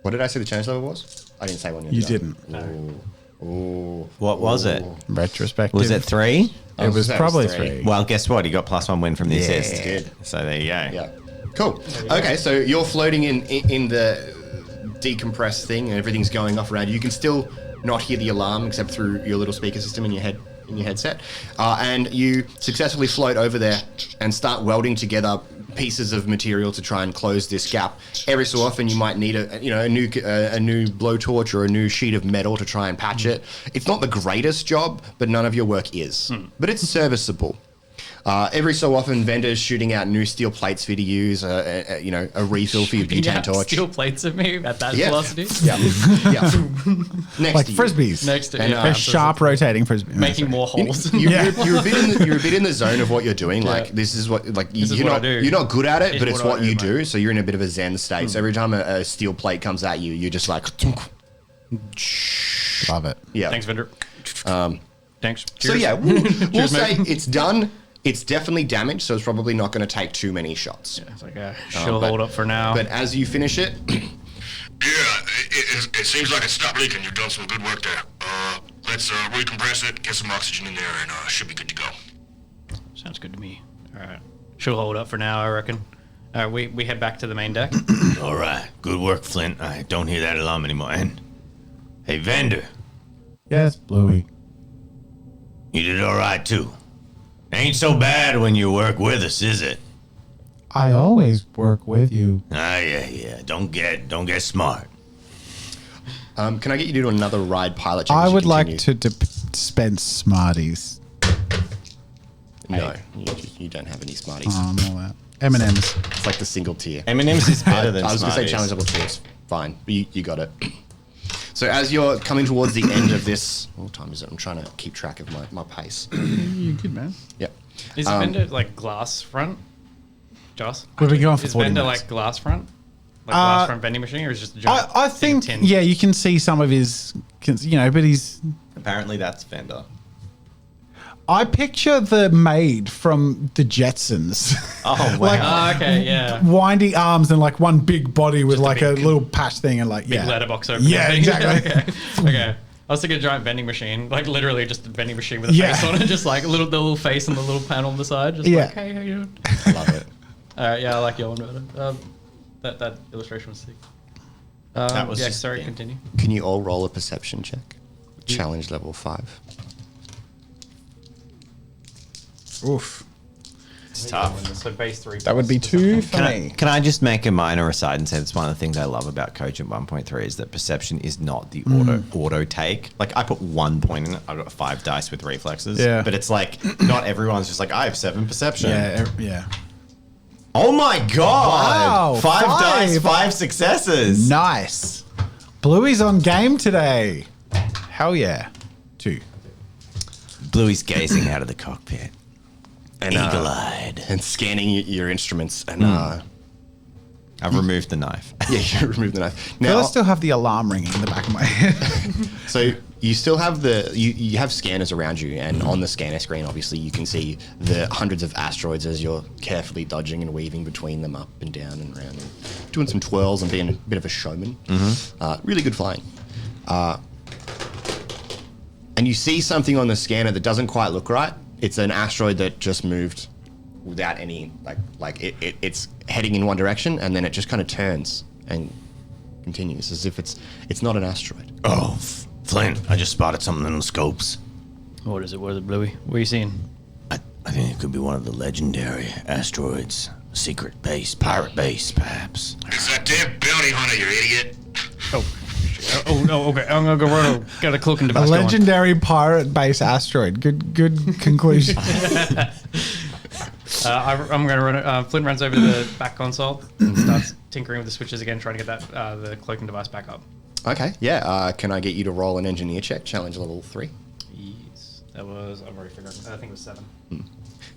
What did I say the challenge level was? I didn't say one yet. You did I? didn't. Ooh. What was it? Retrospective. Was it 3? It was That probably was 3. 3. Well, guess what? He got +1 win from the assist. Good. So there you go. Yeah. Cool. Okay, so you're floating in the decompressed thing, and everything's going off around you. You can still not hear the alarm except through your little speaker system in your headset, and you successfully float over there and start welding together pieces of material to try and close this gap. Every so often, you might need a new blowtorch or a new sheet of metal to try and patch it. It's not the greatest job, but none of your work is. But it's serviceable. Every so often, vendors shooting out new steel plates for you to use, a refill for your butane torch. Steel plates at me at that velocity. Yeah. Next Like to you. frisbees. Next to And, They're sharp rotating frisbees. making more holes. You're a bit in the zone of what you're doing. Like this is what is you're what I not do. you're not good at it, It's but it's what I what do, you mate. do. So you're in a bit of a zen state. So every time a steel plate comes at you, you're just like, Love it. yeah. Thanks, vendor. Thanks. So Cheers. yeah, we'll Cheers, say mate. it's done. It's definitely damaged, so it's probably not going to take too many shots. It's like she'll but- hold up for now. But as you finish it, Yeah, it seems like it stopped leaking. You've done some good work there. Let's recompress it, get some oxygen in there, and should be good to go. Sounds good to me. All right, she'll hold up for now, I reckon. All right, we head back to the main deck. All right. Good work, Flint. I don't hear that alarm anymore. And hey, vendor, Yes, Bluey. you did all right too. Ain't so bad when you work with us, is it? I always work with you. Ah, yeah. Don't get smart. can I get you to do another ride pilot check? I as you would like continue? to dispense Smarties. No, you don't have any Smarties. I'm all out. M&M's. It's like the single tier. M&M's is better than I was going to say Smarties. challenge level 2 is fine, but you got it. So as you're coming towards the end of this, what time is it? I'm trying to keep track of my pace. You good, man. Yep. Is the vendor like glass front? Joss? We've been going for Is 40 vendor minutes. like glass front? Like glass front vending machine, or is it just a giant I thing think, of tin? yeah, you can see some of his, but he's... Apparently that's vendor. I picture the maid from the Jetsons. Oh, wow. Like, Oh, okay, yeah. windy arms and like one big body with Just a like a big- little patch thing and like, Big yeah. letterbox open. Yeah, exactly. okay. I was thinking a giant vending machine, like literally just a vending machine with a Yeah. face on it, just like the little face and the little panel on the side, just Yeah. like, hey, how you doing? I love it. All right, yeah, I like your one better. That illustration was sick. That was yeah. just- Sorry, yeah. continue. Can you all roll a perception check? Challenge level 5. Oof. It's tough. So base 3. That would be 2 for me. Can I just make a minor aside and say that's one of the things I love about Cogent 1.3 is that perception is not the auto take. Like I put 1 point in it. I got 5 dice with reflexes. Yeah. But it's like not everyone's just like I have 7 perception. Yeah. Oh my god! Wow, 5 dice, 5. 5 successes. Nice. Bluey's on game today. Hell yeah. 2. Bluey's gazing out of the cockpit. And, Eagle-eyed. and scanning your instruments. And I've removed the knife. yeah, you remove the knife. I Now, still have the alarm ringing in the back of my head. so you still have you have scanners around you, and on the scanner screen, obviously, you can see the hundreds of asteroids as you're carefully dodging and weaving between them, up and down and around, and doing some twirls and being a bit of a showman. Really good flying. And you see something on the scanner that doesn't quite look right. It's an asteroid that just moved without any it's heading in one direction, and then it just kind of turns and continues as if it's not an asteroid. Oh, Flint, I just spotted something in the scopes. What is it, Bluey? What are you seeing? I think it could be one of the legendary asteroids. Secret base, pirate base, perhaps. It's that damn bounty hunter, you idiot. Oh no, okay. I'm gonna go run. Got a cloak and A device going. legendary pirate base asteroid. Good conclusion. I'm gonna run it. Flint runs over to the back console and starts tinkering with the switches again, trying to get that the cloak and device back up. Okay, yeah. Can I get you to roll an engineer check, challenge level 3? Yes, that was. I've already figured. I think it was 7.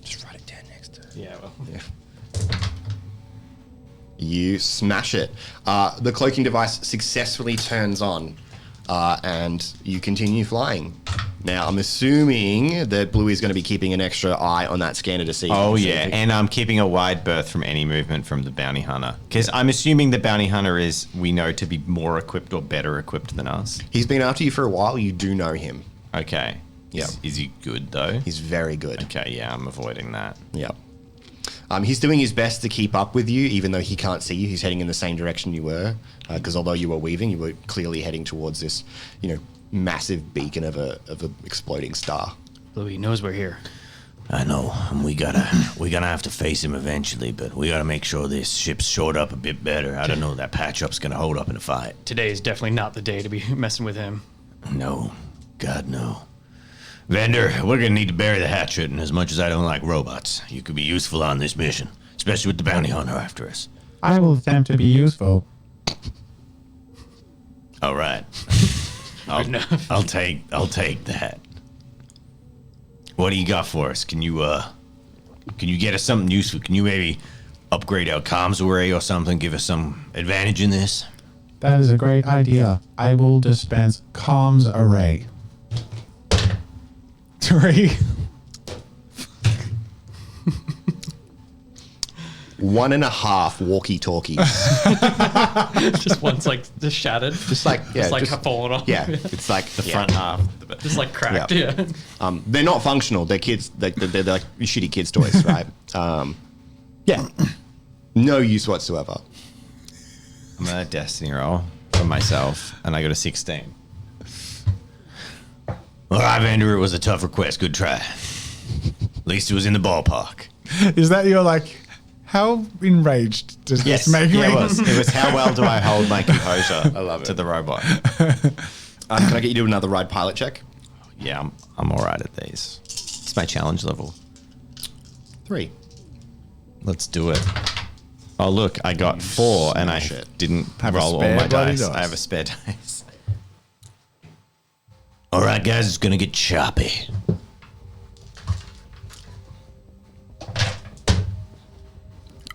Just write it down next to. Yeah, well. Yeah. You smash it. The cloaking device successfully turns on, and you continue flying. Now, I'm assuming that Bluey's going to be keeping an extra eye on that scanner to see. Oh, see yeah. if it- And I'm keeping a wide berth from any movement from the bounty hunter. Because I'm assuming the bounty hunter is, we know, to be more equipped or better equipped than us. He's been after you for a while. You do know him. Okay. Yeah. Is he good, though? He's very good. Okay, yeah, I'm avoiding that. Yeah. He's doing his best to keep up with you, even though he can't see you. He's heading in the same direction you were, because although you were weaving, you were clearly heading towards this, massive beacon of a exploding star. Bluey knows we're here. I know. And we're gonna have to face him eventually, but we gotta make sure this ship's shored up a bit better. I don't know that patch up's gonna hold up in a fight. Today is definitely not the day to be messing with him. No. God, no. Vander, we're gonna need to bury the hatchet, and as much as I don't like robots, you could be useful on this mission, especially with the bounty hunter after us. I will attempt to be useful. All right. I'll take that. What do you got for us? Can you get us something useful? Can you maybe upgrade our comms array or something? Give us some advantage in this? That is a great idea. I will dispense comms array. 3. 1.5 walkie-talkies. Just one's like just shattered. Just like, yeah. Just like just- falling off. Yeah, it's like the Front half. Just like cracked, Yeah. yeah. They're not functional. They're kids. They're like shitty kids' toys, right? Yeah. No use whatsoever. I'm on a destiny roll for myself, and I got a 16. All right, Vander, it was a tough request. Good try. At least it was in the ballpark. Is that your like? How enraged does Yes, this make me? it was. It was how well do I hold my composure I love it. to the robot. Can I get you to do another ride pilot check? Yeah, I'm all right at these. It's my challenge level. 3. Let's do it. Oh, look, I got 4 and I smash it. didn't Have a roll all spare my bloody dice. dice. I have a spare dice. All right, guys, it's gonna get choppy.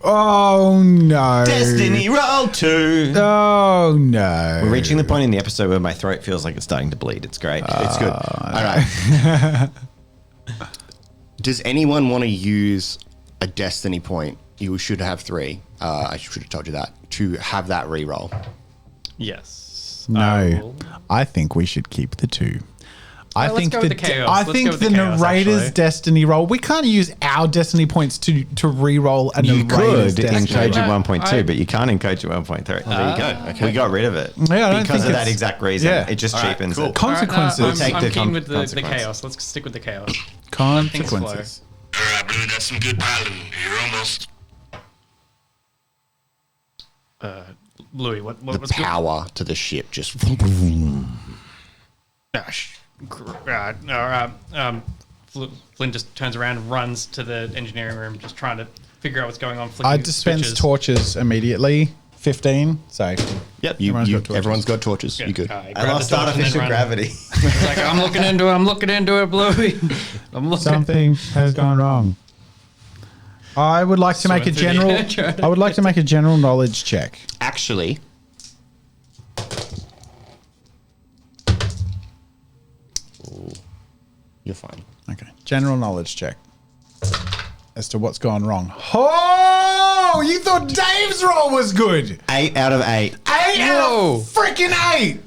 Oh no! Destiny roll 2. Oh no! We're reaching the point in the episode where my throat feels like it's starting to bleed. It's great. It's good. All right. Does anyone want to use a destiny point? You should have 3. I should have told you that. To have that reroll. Yes. No, I think we should keep the 2. I let's think go with the chaos. I Let's think go with the the chaos, narrator's actually. destiny roll. We can't use our destiny points to re-roll a You narrator's could in destiny. Koji I- 1.2, but you can't in Koji 1.3. There you go. Okay. We got rid of it Yeah, I don't because think of that it's- exact reason. yeah. It just All right, cheapens cool. it. Consequences. I'm, take I'm the keen with the consequence. chaos. Let's stick with the chaos. Consequences. All right, Blue, that's some good piloting. You're almost. Louis, what The was good? power to the ship just. Flynn just turns around and runs to the engineering room, just trying to figure out what's going on. I flicking dispense switches. torches immediately. 15. So Yep, Everyone's got torches. everyone's got torches. You good? He I grabbed lost the torch and then artificial ran. gravity. It's like, I'm looking into it, Bluey. I'm looking. Something has gone wrong. I would like to make a Swimming through the general. edge. I would like to make a general knowledge check. Actually, Ooh, you're fine. Okay. General knowledge check as to what's gone wrong. Oh, you thought Dave's roll was good. 8 out of 8. 8 out of freaking 8.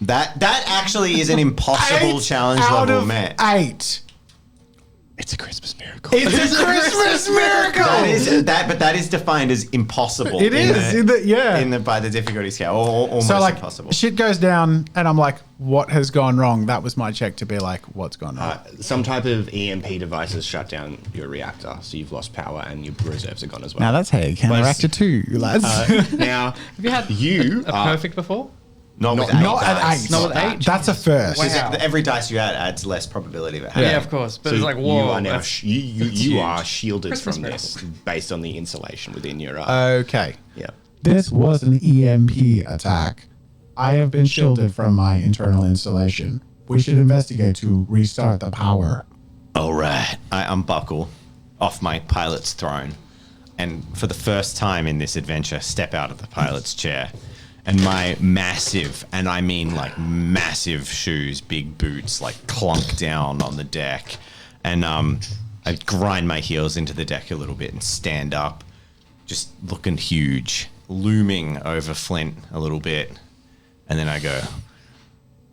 That actually is an impossible 8 challenge out level of met. 8. It's a Christmas miracle. It's a Christmas miracle. But that is defined as impossible. It is, yeah. by the difficulty scale, or almost So like impossible. shit goes down, and I'm like, "What has gone wrong?" That was my check to be like, "What's gone wrong?" Some type of EMP device has shut down your reactor, so you've lost power and your reserves are gone as well. Now that's how you counteract it too, lads. Now, Have you had you a are perfect before? Not with Not 8 at dice. 8. Not with 8? That's a first. Wow. Every dice you add adds less probability of it Yeah, happening. of course. But so it's like, you whoa. are now that's- you huge. are shielded Christmas from this miracle. based on the insulation within your Okay. yeah. This was an EMP attack. I have been shielded from my internal installation. We should investigate to restart the power. All right. I unbuckle off my pilot's throne, and for the first time in this adventure, step out of the pilot's chair. And my massive, and I mean like massive shoes, big boots, like clunk down on the deck. And I grind my heels into the deck a little bit and stand up, just looking huge, looming over Flint a little bit. And then I go,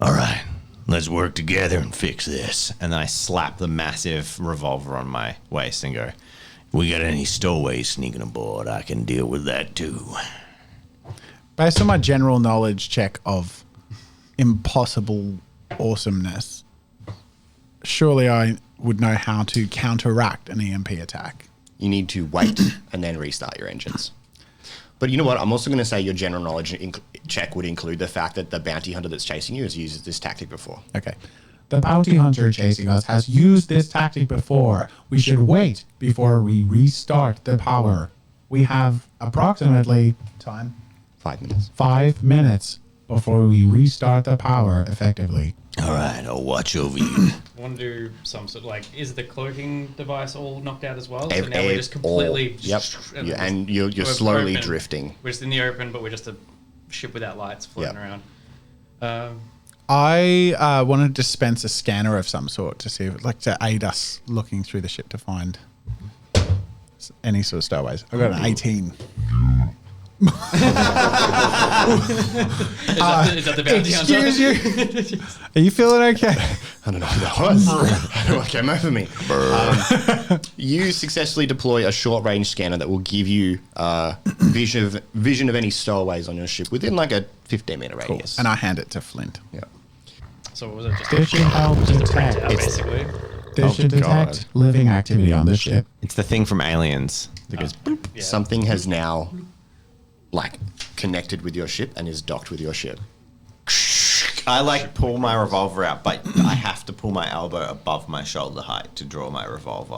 all right, let's work together and fix this. And then I slap the massive revolver on my waist and go, we got any stowaways sneaking aboard? I can deal with that too. Based on my general knowledge check of impossible awesomeness, surely I would know how to counteract an EMP attack. You need to wait and then restart your engines. But you know what? I'm also going to say your general knowledge check would include the fact that the bounty hunter that's chasing you has used this tactic before. Okay. The bounty hunter chasing us has used this tactic before. We should wait before we restart the power. We have approximately Time. 5 minutes. 5 minutes before we restart the power effectively. All right, I'll watch over you. I want to do some sort of like, is the cloaking device all knocked out as well? So Ev- now we're just completely. Yep. Yeah, and you're we're slowly open. drifting. We're just in the open, but we're just a ship without lights floating Yep. around. I want to dispense a scanner of some sort to see if, like, to aid us looking through the ship to find any sort of stowaways. I got an 18. Is that the bounty hunter? Excuse you. Are you feeling okay? I don't know what that was. I don't know what came over me. You successfully deploy a short-range scanner that will give you vision of any stowaways on your ship within like a 15-meter radius. And I hand it to Flint. Yeah. So what was it? Just This should help detect. basically. This should detect living activity on the ship. It's the thing from Aliens that goes boop. Yeah. Something has now like connected with your ship and is docked with your ship. I like pull my revolver out, but I have to pull my elbow above my shoulder height to draw my revolver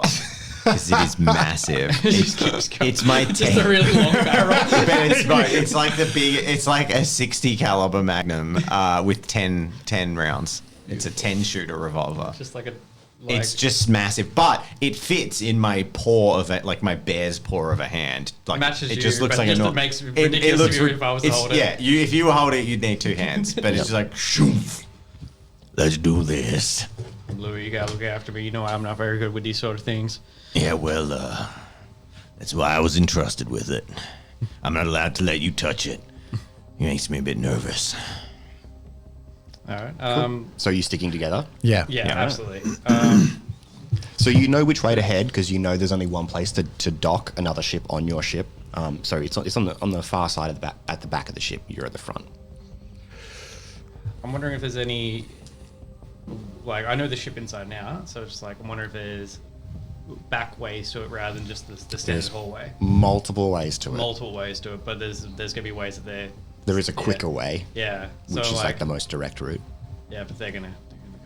because it is massive. It's my Just a really long barrel. but it's like it's like a 60 caliber Magnum with 10 rounds. It's a 10 shooter revolver. Just like a. It's just massive, but it fits in my paw of it, like my bear's paw of a hand. Like Matches it you, just looks but like just a it makes ridiculous if I was to hold it. Yeah, if you hold it, you'd need two hands, but it's just like, shoof. Let's do this. Louis, you gotta look after me. You know I'm not very good with these sort of things. Yeah, well, that's why I was entrusted with it. I'm not allowed to let you touch it. It makes me a bit nervous. All right. So are you sticking together? Yeah. Yeah, Yeah. absolutely. So you know which way to head because you know there's only one place to dock another ship on your ship. So it's on the far side of the back, at the back of the ship. You're at the front. I'm wondering if there's any. Like, I know the ship inside now, so it's just like, I'm wondering if there's back ways to it rather than just the standard hallway. Multiple ways to it. Multiple ways to it, but there's gonna be ways that they're. There is a quicker way, Yeah. which So is like the most direct route. Yeah, but they're gonna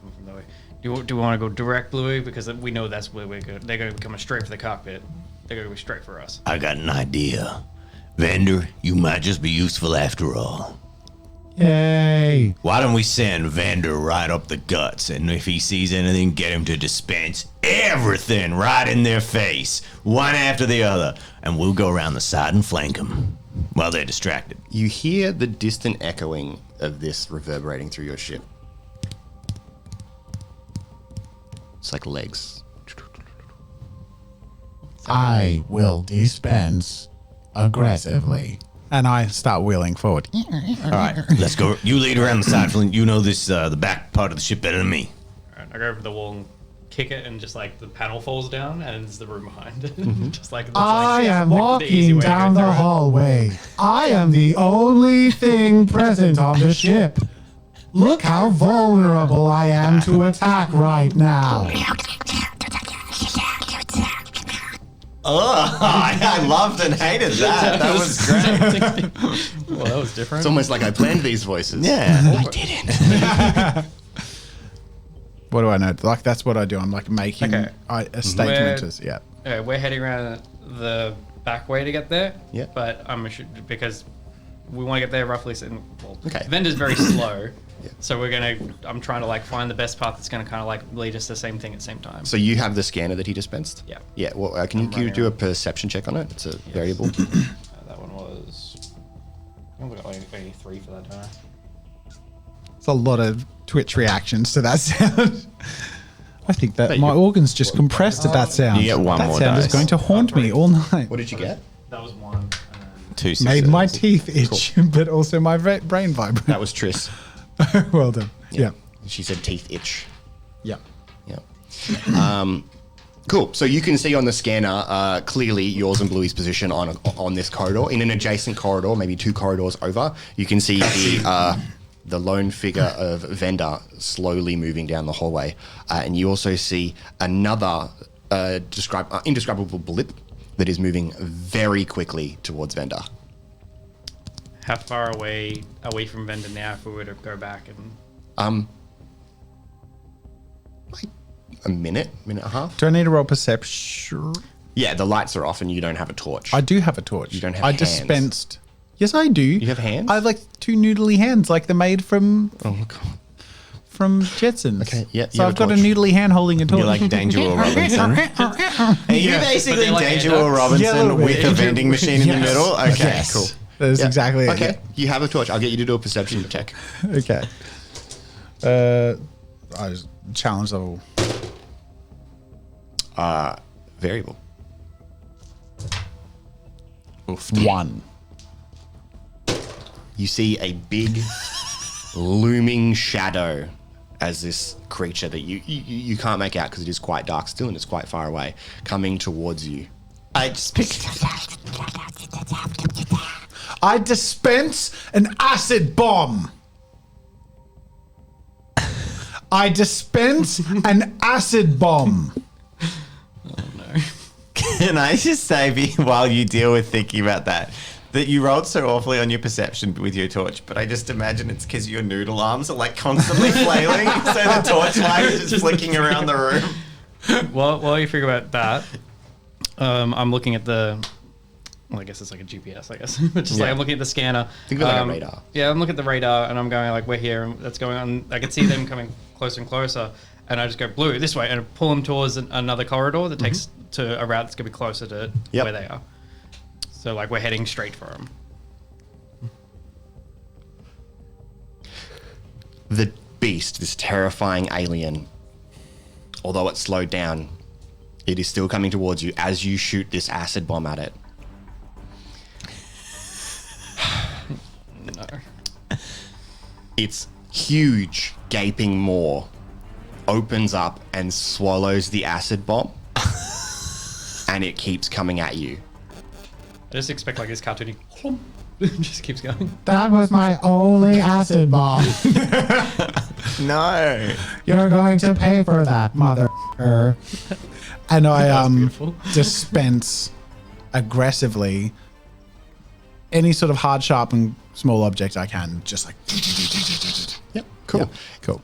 come from that way. Do we want to go direct, Louis? Because we know that's where we're good. They're gonna be coming straight for the cockpit. They're gonna be straight for us. I got an idea. Vander, you might just be useful after all. Yay! Why don't we send Vander right up the guts, and if he sees anything, get him to dispense everything right in their face, one after the other, and we'll go around the side and flank them while they're distracted. You hear the distant echoing of this reverberating through your ship. It's like legs. I will dispense aggressively. And I start wheeling forward. All right, let's go. You lead around the side, Flint. You know this the back part of the ship better than me. All right, I go over the wall and kick it, and just like the panel falls down, and it's the room behind it. Just like that's I like, am like the easy walking way to go down the through it. hallway. I am the only thing present on the ship. Look how vulnerable I am to attack right now. Oh, I loved and hated that. That was great. Well, that was different. It's almost like I planned these voices. Yeah, I didn't. What do I know? Like, that's what I do. I'm like making Okay. a statement. Where- Okay, we're heading around the back way to get there. Yeah. But because we want to get there roughly. Well, Okay. Vendor's very slow. So I'm trying to like find the best path that's gonna kind of like lead us to the same thing at the same time. So you have the scanner that he dispensed? Yeah. Yeah, well, can you do a perception check on it? It's a variable. That one was. I think we got only 3 for that, don't I? It's a lot of Twitch reactions to that sound. I think that But my you- organs just compressed at that sound. You get one that more sound is dice. going to haunt me all night. What did you get? That was 1. 2 Made successes. my teeth itch, but also my brain vibrate. That was Triss. Well done. Yeah. She said teeth itch. Yeah. Yeah. Cool. So you can see on the scanner clearly yours and Bluey's position on this corridor. In an adjacent corridor, maybe 2 corridors over, you can see the lone figure of Vendor slowly moving down the hallway. And you also see another indescribable blip that is moving very quickly towards Vendor. How far away are we from Vendor now if we were to go back and... Like a minute and a half. Do I need to roll perception? Yeah, the lights are off and you don't have a torch. I do have a torch. You don't have I hands. dispensed. Yes, I do. You have hands? I have like 2 noodly hands, like the maid from Oh, God. Oh, Jetsons. Okay, yeah, you So have I've a got a torch. noodly hand holding a torch. You're like Danger Will Robinson. Are you basically But they're like Danger ant Will dogs. Robinson Yeah, a little with bit. a vending machine in the Yes. middle? Okay, Yes. cool. That's Yeah. exactly it. Okay, you have a torch. I'll get you to do a perception check. Okay. I was challenge level. Variable. 1. You see a big looming shadow as this creature that you can't make out because it is quite dark still and it's quite far away, coming towards you. I just picked. I dispense an acid bomb. I dispense an acid bomb. Can I just say, while you deal with thinking about that you rolled so awfully on your perception with your torch, but I just imagine it's because your noodle arms are like constantly flailing, so the torchlight is just flicking around the room. While you figure about that, I'm looking at the... Well, I guess it's like a GPS, I guess. But just like I'm looking at the scanner. Think of it like a radar. Yeah, I'm looking at the radar and I'm going like, we're here and that's going on. I can see them coming closer and closer. And I just go, blue, this way. And I pull them towards another corridor that takes to a route that's going to be closer to where they are. So like we're heading straight for them. The beast, this terrifying alien, although it's slowed down, it is still coming towards you as you shoot this acid bomb at it. No. Its huge, gaping maw opens up and swallows the acid bomb, and it keeps coming at you. I just expect like this cartoony... just keeps going. That was my only acid bomb. No. You're going to pay for that, mother. And I beautiful. dispense aggressively any sort of hard, sharp, and small object I can. Just like... Yep, cool. Yep. Cool.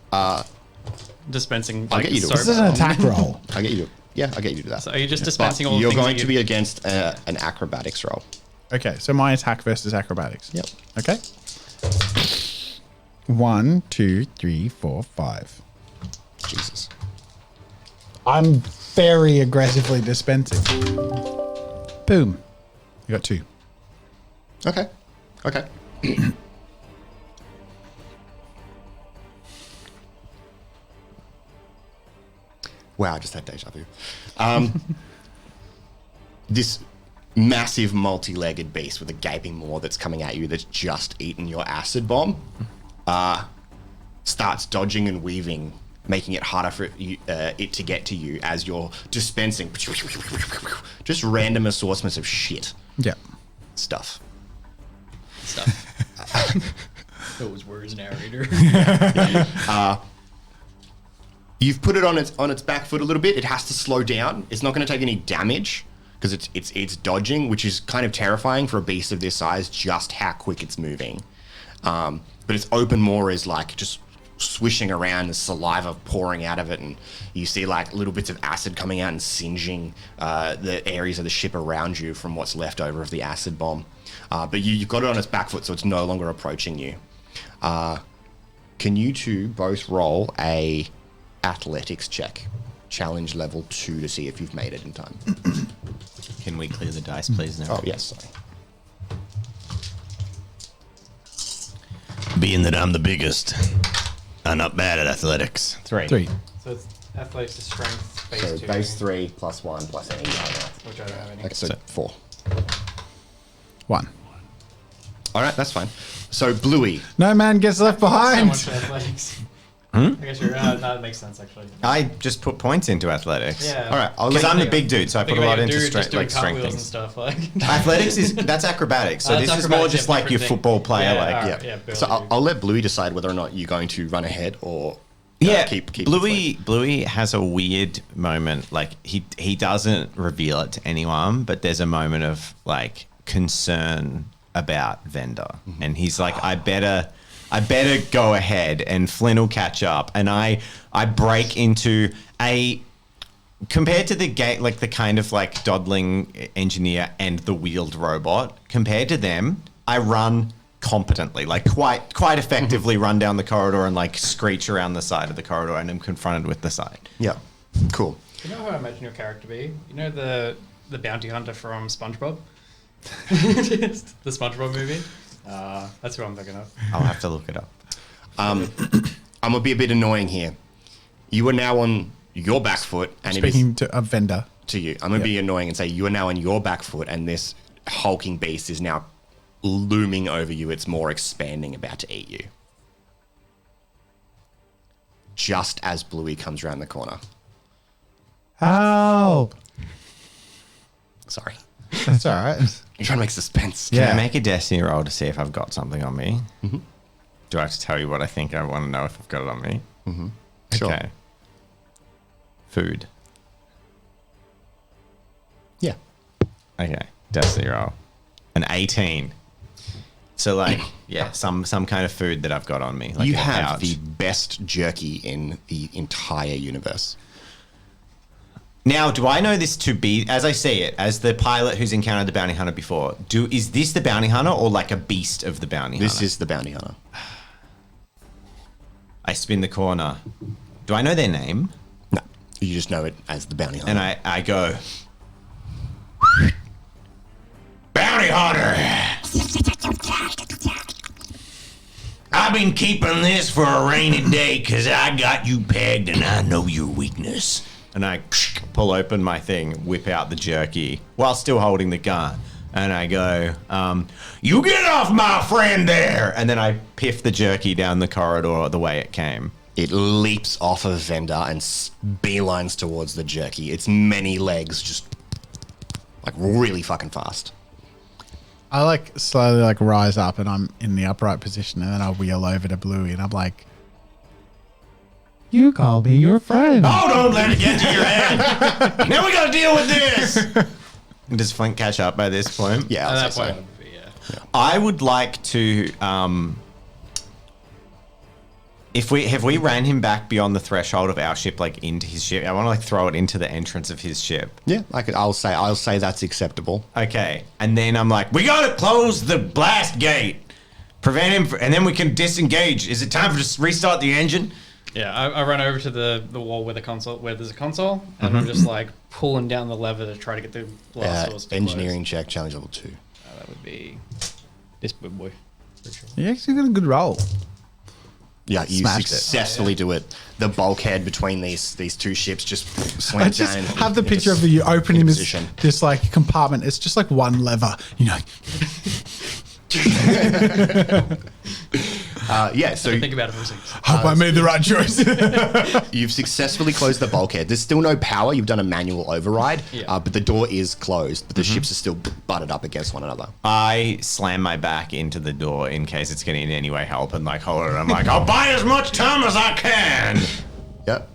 Dispensing I'll like get you to- soap. This is an attack roll. I'll get you to, I'll get you to do that. So are you just But dispensing all the you're things going that to be against an acrobatics roll. Okay, so my attack versus acrobatics. Yep. Okay. 1, 2, 3, 4, 5. Jesus. I'm very aggressively dispensing. Boom. You got 2. Okay. Okay. Wow, I just had deja vu. This massive multi-legged beast with a gaping maw that's coming at you that's just eaten your acid bomb starts dodging and weaving, making it harder for it to get to you as you're dispensing just random assortments of shit Yeah. stuff. Those words, narrator. You've put it on its back foot a little bit. It has to slow down. It's not going to take any damage because it's dodging, which is kind of terrifying for a beast of this size. Just how quick it's moving, but its open maw is like just swishing around, the saliva pouring out of it, and you see like little bits of acid coming out and singeing the areas of the ship around you from what's left over of the acid bomb. But you've got it on its back foot, so it's no longer approaching you. Can you two both roll a athletics check, challenge level 2, to see if you've made it in time? Can we clear the dice, please? Now? Oh, yes, sorry. Being that I'm the biggest, I'm not bad at athletics. 3. 3. So it's athletics to strength, base So 2. base 3 plus 1 plus any other. Which I don't have any. Okay, so 4. 1. All right, that's fine. So Bluey, No man gets left So behind. much for athletics. I guess you're. No, that makes sense actually. I just put points into athletics. Yeah. All right, Because I'm the big dude, so I put a lot into strength, strength and things. stuff. Like Athletics that's acrobatics. So That's this is more acrobatics, just yeah, like your different football thing. player. Yeah, Like, alright. Yeah. Yeah, So Bluey. I'll let Bluey decide whether or not you're going to run ahead or keep Bluey has a weird moment. Like he doesn't reveal it to anyone, but there's a moment of like concern about Vendor, and he's like, I better go ahead, and Flynn will catch up, and I break into a. Compared to the game, like the kind of like dawdling engineer and the wheeled robot, compared to them, I run competently, like quite effectively run down the corridor and like screech around the side of the corridor and am confronted with the side. Yeah. Cool. You know how I imagine your character be? You know the bounty hunter from SpongeBob? The SpongeBob movie? That's who I'm thinking of. I'll have to look it up. I'm gonna be a bit annoying here. You are now on your back foot, and Speaking to a vendor. to you, I'm gonna be annoying and say you are now on your back foot, and this hulking beast is now looming over you. It's more expanding, about to eat you. Just as Bluey comes around the corner. Help! Sorry. That's all right. You're trying to make suspense. Can Yeah. I make a destiny roll to see if I've got something on me? Mm-hmm. Do I have to tell you what I think? I want to know if I've got it on me. Mm-hmm. Sure. Okay. Food. Yeah. Okay. Destiny roll. An 18. So like, yeah, some kind of food that I've got on me. Like You a have pouch. the best jerky in the entire universe. Now, do I know this to be, as I see it, as the pilot who's encountered the bounty hunter before? Is this the bounty hunter or like a beast of the bounty hunter? This is the bounty hunter. I spin the corner. Do I know their name? No, you just know it as the bounty hunter. And I go, bounty hunter. I've been keeping this for a rainy day because I got you pegged and I know your weakness. And I pull open my thing, whip out the jerky while still holding the gun. And I go, you get off my friend there. And then I piff the jerky down the corridor the way it came. It leaps off of Vendor and beelines towards the jerky. Its many legs just like really fucking fast. I like slowly like rise up and I'm in the upright position, and then I wheel over to Bluey and I'm like, You call me your friend. Oh, don't let it get to your head. Now we got to deal with this. Does Flint catch up by this point? Yeah, At I'll that say point, so. yeah. I would like to. If we ran him back beyond the threshold of our ship, like into his ship, I want to like throw it into the entrance of his ship. Yeah, I'll say that's acceptable. Okay, and then I'm like, we gotta close the blast gate, prevent him, and then we can disengage. Is it time for to restart the engine? Yeah, I run over to the wall where there's a console, and I'm just like pulling down the lever to try to get the blast doors to Engineering check, challenge level 2. close. That would be this good boy. For sure. you actually got a good roll. Yeah, you Smashed it. successfully do it. The bulkhead between these two ships just I slams just down. have the into picture of you opening into this, position. this like compartment. It's just like one lever, you know. Yeah, so Think about it for a second. Hope I made the right choice. you've successfully closed the bulkhead. There's still no power. You've done a manual override, Yeah. but the door is closed. But the ships are still butted up against one another. I slam my back into the door in case it's going to in any way help, and like hold it. I'm like, I'll buy as much time as I can. Yep.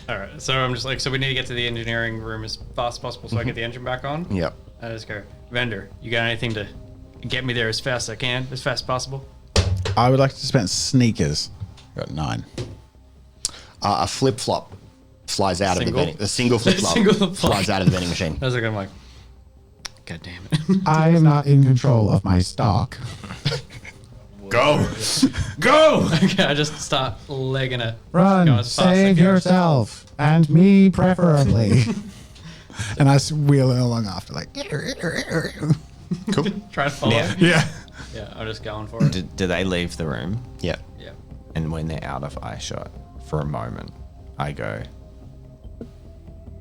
All right, so I'm just like, so we need to get to the engineering room as fast as possible so I get the engine back on. Yep. I just go, vendor, you got anything to get me there as fast as I can, as fast as possible? I would like to spend sneakers. Got 9. A flip flop flies out Single? of the vending. A single flip flop Single flip-flop. flies out of the vending machine. I was like, I'm like, God damn it. I am not in control of my stock. Go, go. Okay, I just start legging it. Run, Going as fast as I save can. yourself, and me preferably. And I wheel it along after, like, Cool. Try to follow. Yeah. Yeah. yeah. I'm just going for it. Do they leave the room? Yeah. Yeah. And when they're out of eyeshot for a moment, I go,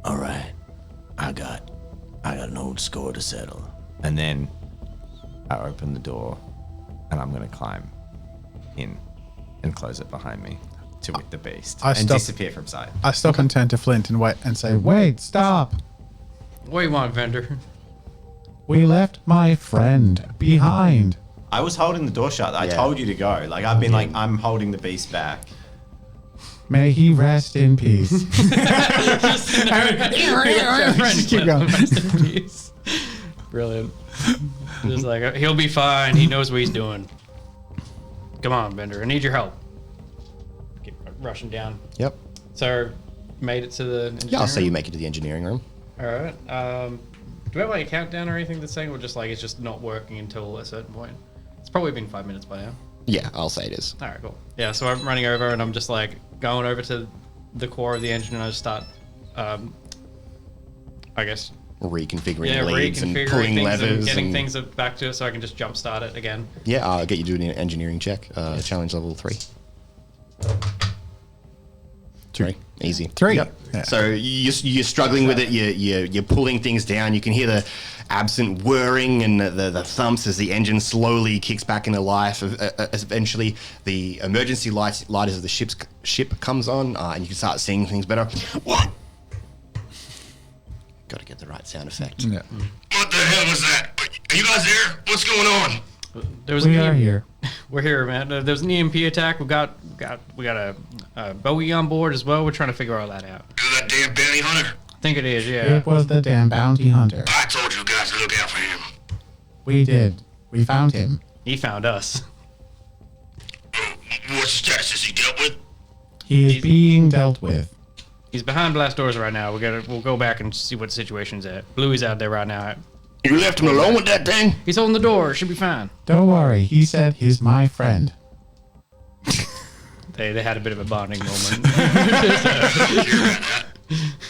all right, I got an old score to settle. And then I open the door and I'm going to climb in and close it behind me. to with the beast I and stop- disappear from sight. I stop and turn to Flint and wait and say, Wait, stop. What do you want, vendor? We left my friend behind. I was holding the door shut. I Yeah. told you to go. Like I've been like, I'm holding the beast back. May he rest in peace. Just keep going. Brilliant. Just like, he'll be fine. He knows what he's doing. Come on, Bender. I need your help. Keep rushing down. Yep. So, made it to the. Yeah, I'll say you engineering make it to the engineering room. room? All right. Do we have like a countdown or anything that's saying, or just like it's just not working until a certain point? It's probably been 5 minutes by now. Yeah, I'll say it is. All right, cool. Yeah, so I'm running over and I'm just like going over to the core of the engine and I just start, I guess, Reconfiguring leads and pulling things levers and getting and things back to it so I can just jump start it again. yeah, I'll get you doing an engineering check. Challenge level 3. 3. Easy. 3. Yep. Yeah. So you're struggling with it. You're pulling things down. You can hear the absent whirring and the thumps as the engine slowly kicks back into life. Eventually, the emergency lighters of the ship comes on, and you can start seeing things better. What? Got to get the right sound effect. Yeah. What the hell was that? Are you guys there? What's going on? There was We an are here. We're here, man. There's an EMP attack. We got a Bowie on board as well. We're trying to figure all that out. Is that damn bounty hunter? I think it is, yeah. It was the damn bounty hunter. I told you guys to look out for him. We did. We found him. He found us. What's the status? Is he dealt with? He is being dealt with. He's behind blast doors right now. We'll go back and see what the situation's at. Bluey's out there right now. You left him alone with that thing? He's holding the door. Should be fine. Don't worry. He said he's my friend. They had a bit of a bonding moment.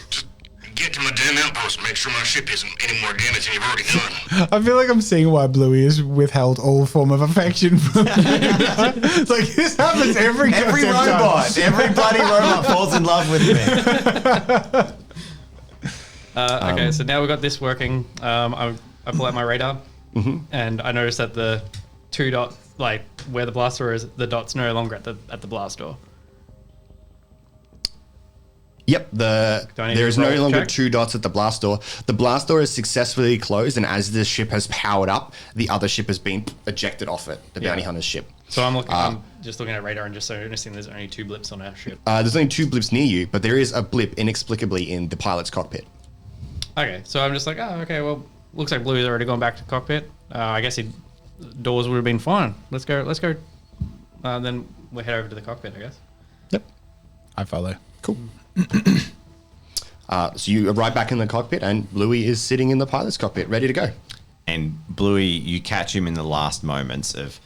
Just get to my damn outpost. Make sure my ship isn't any more damage than you've already done. I feel like I'm seeing why Bluey has withheld all form of affection from me. It's like, this happens every goddamn time. Every bloody robot falls in love with me. Okay, so now we've got this working. I pull out my radar, and I notice that the 2 dots, like where the blast door is, the dot's no longer at the blast door. Yep, Do I need there to is no roll a longer check? 2 dots at the blast door. The blast door is successfully closed, and as the ship has powered up, the other ship has been ejected off it, the bounty hunter's ship. So I'm just looking at radar and just noticing there's only 2 blips on our ship. There's only 2 blips near you, but there is a blip inexplicably in the pilot's cockpit. Okay, so I'm just like, oh, okay, well, looks like Bluey's already gone back to the cockpit. I guess doors would have been fine. Let's go. Then we'll head over to the cockpit, I guess. Yep. I follow. Cool. So you arrive back in the cockpit, and Bluey is sitting in the pilot's cockpit, ready to go. And Bluey, you catch him in the last moments of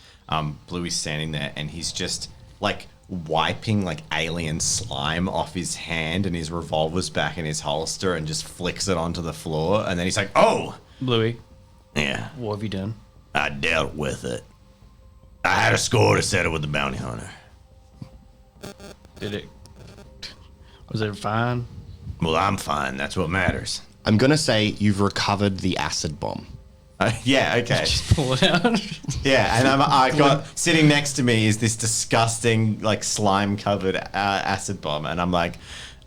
Bluey's standing there, and he's just like wiping like alien slime off his hand, and his revolver's back in his holster, and just flicks it onto the floor. And then he's like, "Oh, Bluey, yeah, what have you done? I dealt with it. I had a score to settle with the bounty hunter. Was it fine? Well, I'm fine. That's what matters." I'm going to say you've recovered the acid bomb. Yeah, okay. Pull it out. Yeah, and I got sitting next to me is this disgusting, like slime covered acid bomb, and I'm like,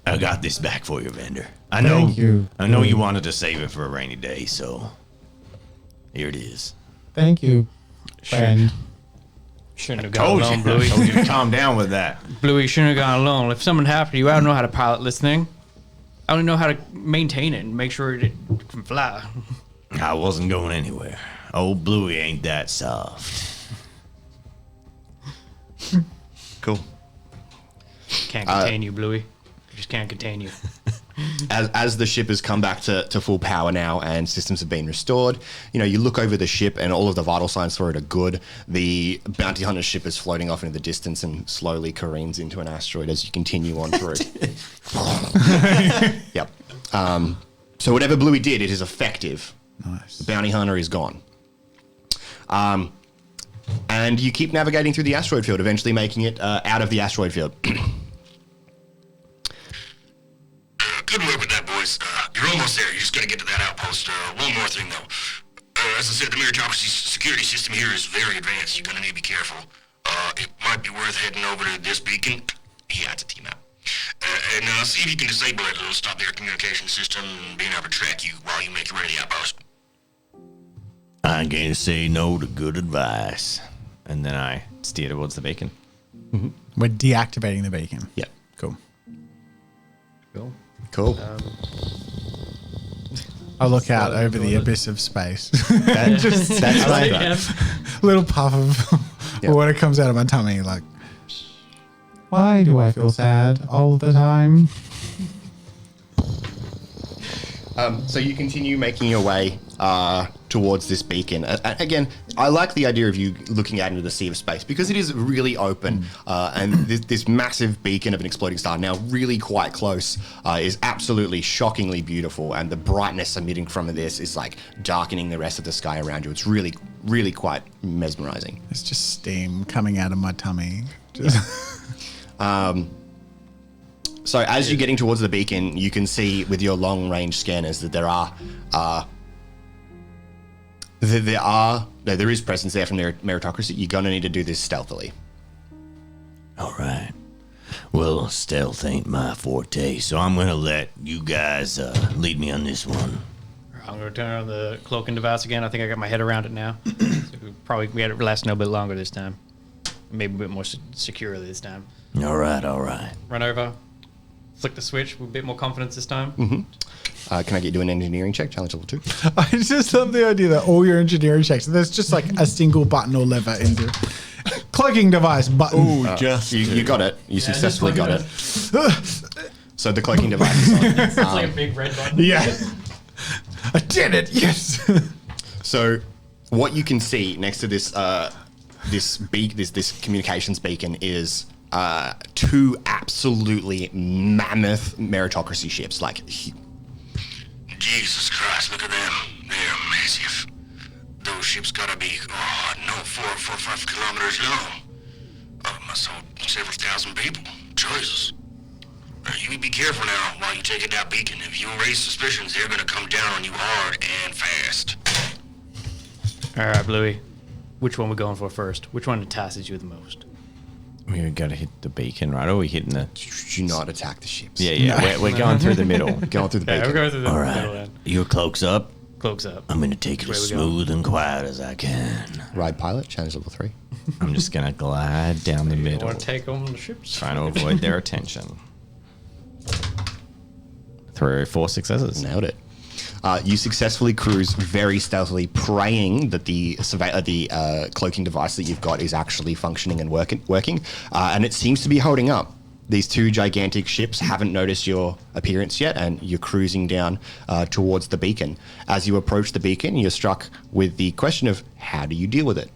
"I got this back for you, vendor. I know, Thank you. I know you wanted to save it for a rainy day, so here it is." Thank you, friend. Shouldn't have gone Told alone, you, Bluey. told you to calm down with that. Bluey shouldn't have gone alone. If something happened to you, I don't know how to pilot this thing. I don't know how to maintain it and make sure it can fly. I wasn't going anywhere. Old Bluey ain't that soft. Cool. Can't contain you, Bluey. I just can't contain you. As the ship has come back to full power now and systems have been restored, you look over the ship and all of the vital signs for it are good. The bounty hunter ship is floating off into the distance and slowly careens into an asteroid as you continue on through. Yep. So whatever Bluey did, it is effective. Nice. The bounty hunter is gone. And you keep navigating through the asteroid field, eventually making it out of the asteroid field. Good work with that, boys. You're almost there. You just gotta get to that outpost. One more thing, though. As I said, the meritocracy security system here is very advanced. You're gonna need to be careful. It might be worth heading over to this beacon. Yeah, it's a T-map. And see if you can disable it. It'll stop their communication system and being able to track you while you make your way to the outpost. I ain't gonna say no to good advice. And then I steer towards the beacon. We're deactivating the beacon. Yeah. Cool. Cool. I look out over the abyss of space. That's like Little puff of water comes out of my tummy. Like, Why do I feel sad all the time? So you continue making your way towards this beacon. Again, I like the idea of you looking out into the sea of space because it is really open, and this massive beacon of an exploding star, now really quite close, is absolutely shockingly beautiful, and the brightness emitting from this is like darkening the rest of the sky around you. It's really, really quite mesmerizing. it's just steam coming out of my tummy. Just So as you're getting towards the beacon, you can see with your long-range scanners that there is presence there from their meritocracy. You're gonna need to do this stealthily. All right. Well, stealth ain't my forte, so I'm gonna let you guys lead me on this one. I'm going to turn on the cloaking device again. I think I got my head around it now. So we had it lasting a bit longer this time. Maybe a bit more securely this time. All right. Run over, flick the switch with a bit more confidence this time. Can I get you to do an engineering check, challenge level 2? I just love the idea that all your engineering checks, there's just like a single button or lever in there. Cloaking device button. You got it. You successfully got it. So the cloaking device is on. It's like a big red button. Yeah. I did it. Yes. So what you can see next to this this communications beacon is two absolutely mammoth meritocracy ships. Like, Jesus Christ, look at them. They're massive. Those ships gotta be, 4 or 5 kilometers long. Must hold several thousand people. Jesus. You be careful now while you take it that beacon. If you raise suspicions, they're gonna come down on you hard and fast. All right, Bluey. Which one we going for first? Which one entices you the most? We gotta hit the beacon, right? Or are we hitting the... do not attack the ships. Yeah. We're going through the middle. Going through the Yeah, beacon. we're going through the All middle right. then. Your cloak's up. Cloaks up. I'm gonna take it Where as we going? smooth and quiet as I can. Ride pilot, challenge level 3. I'm just gonna glide down the You middle, want to take on the ships? trying to avoid their attention. 3 or 4 successes. Nailed it. You successfully cruise very stealthily, praying that the cloaking device that you've got is actually functioning and working, and it seems to be holding up. These two gigantic ships haven't noticed your appearance yet, and you're cruising down towards the beacon. As you approach the beacon, you're struck with the question of how do you deal with it?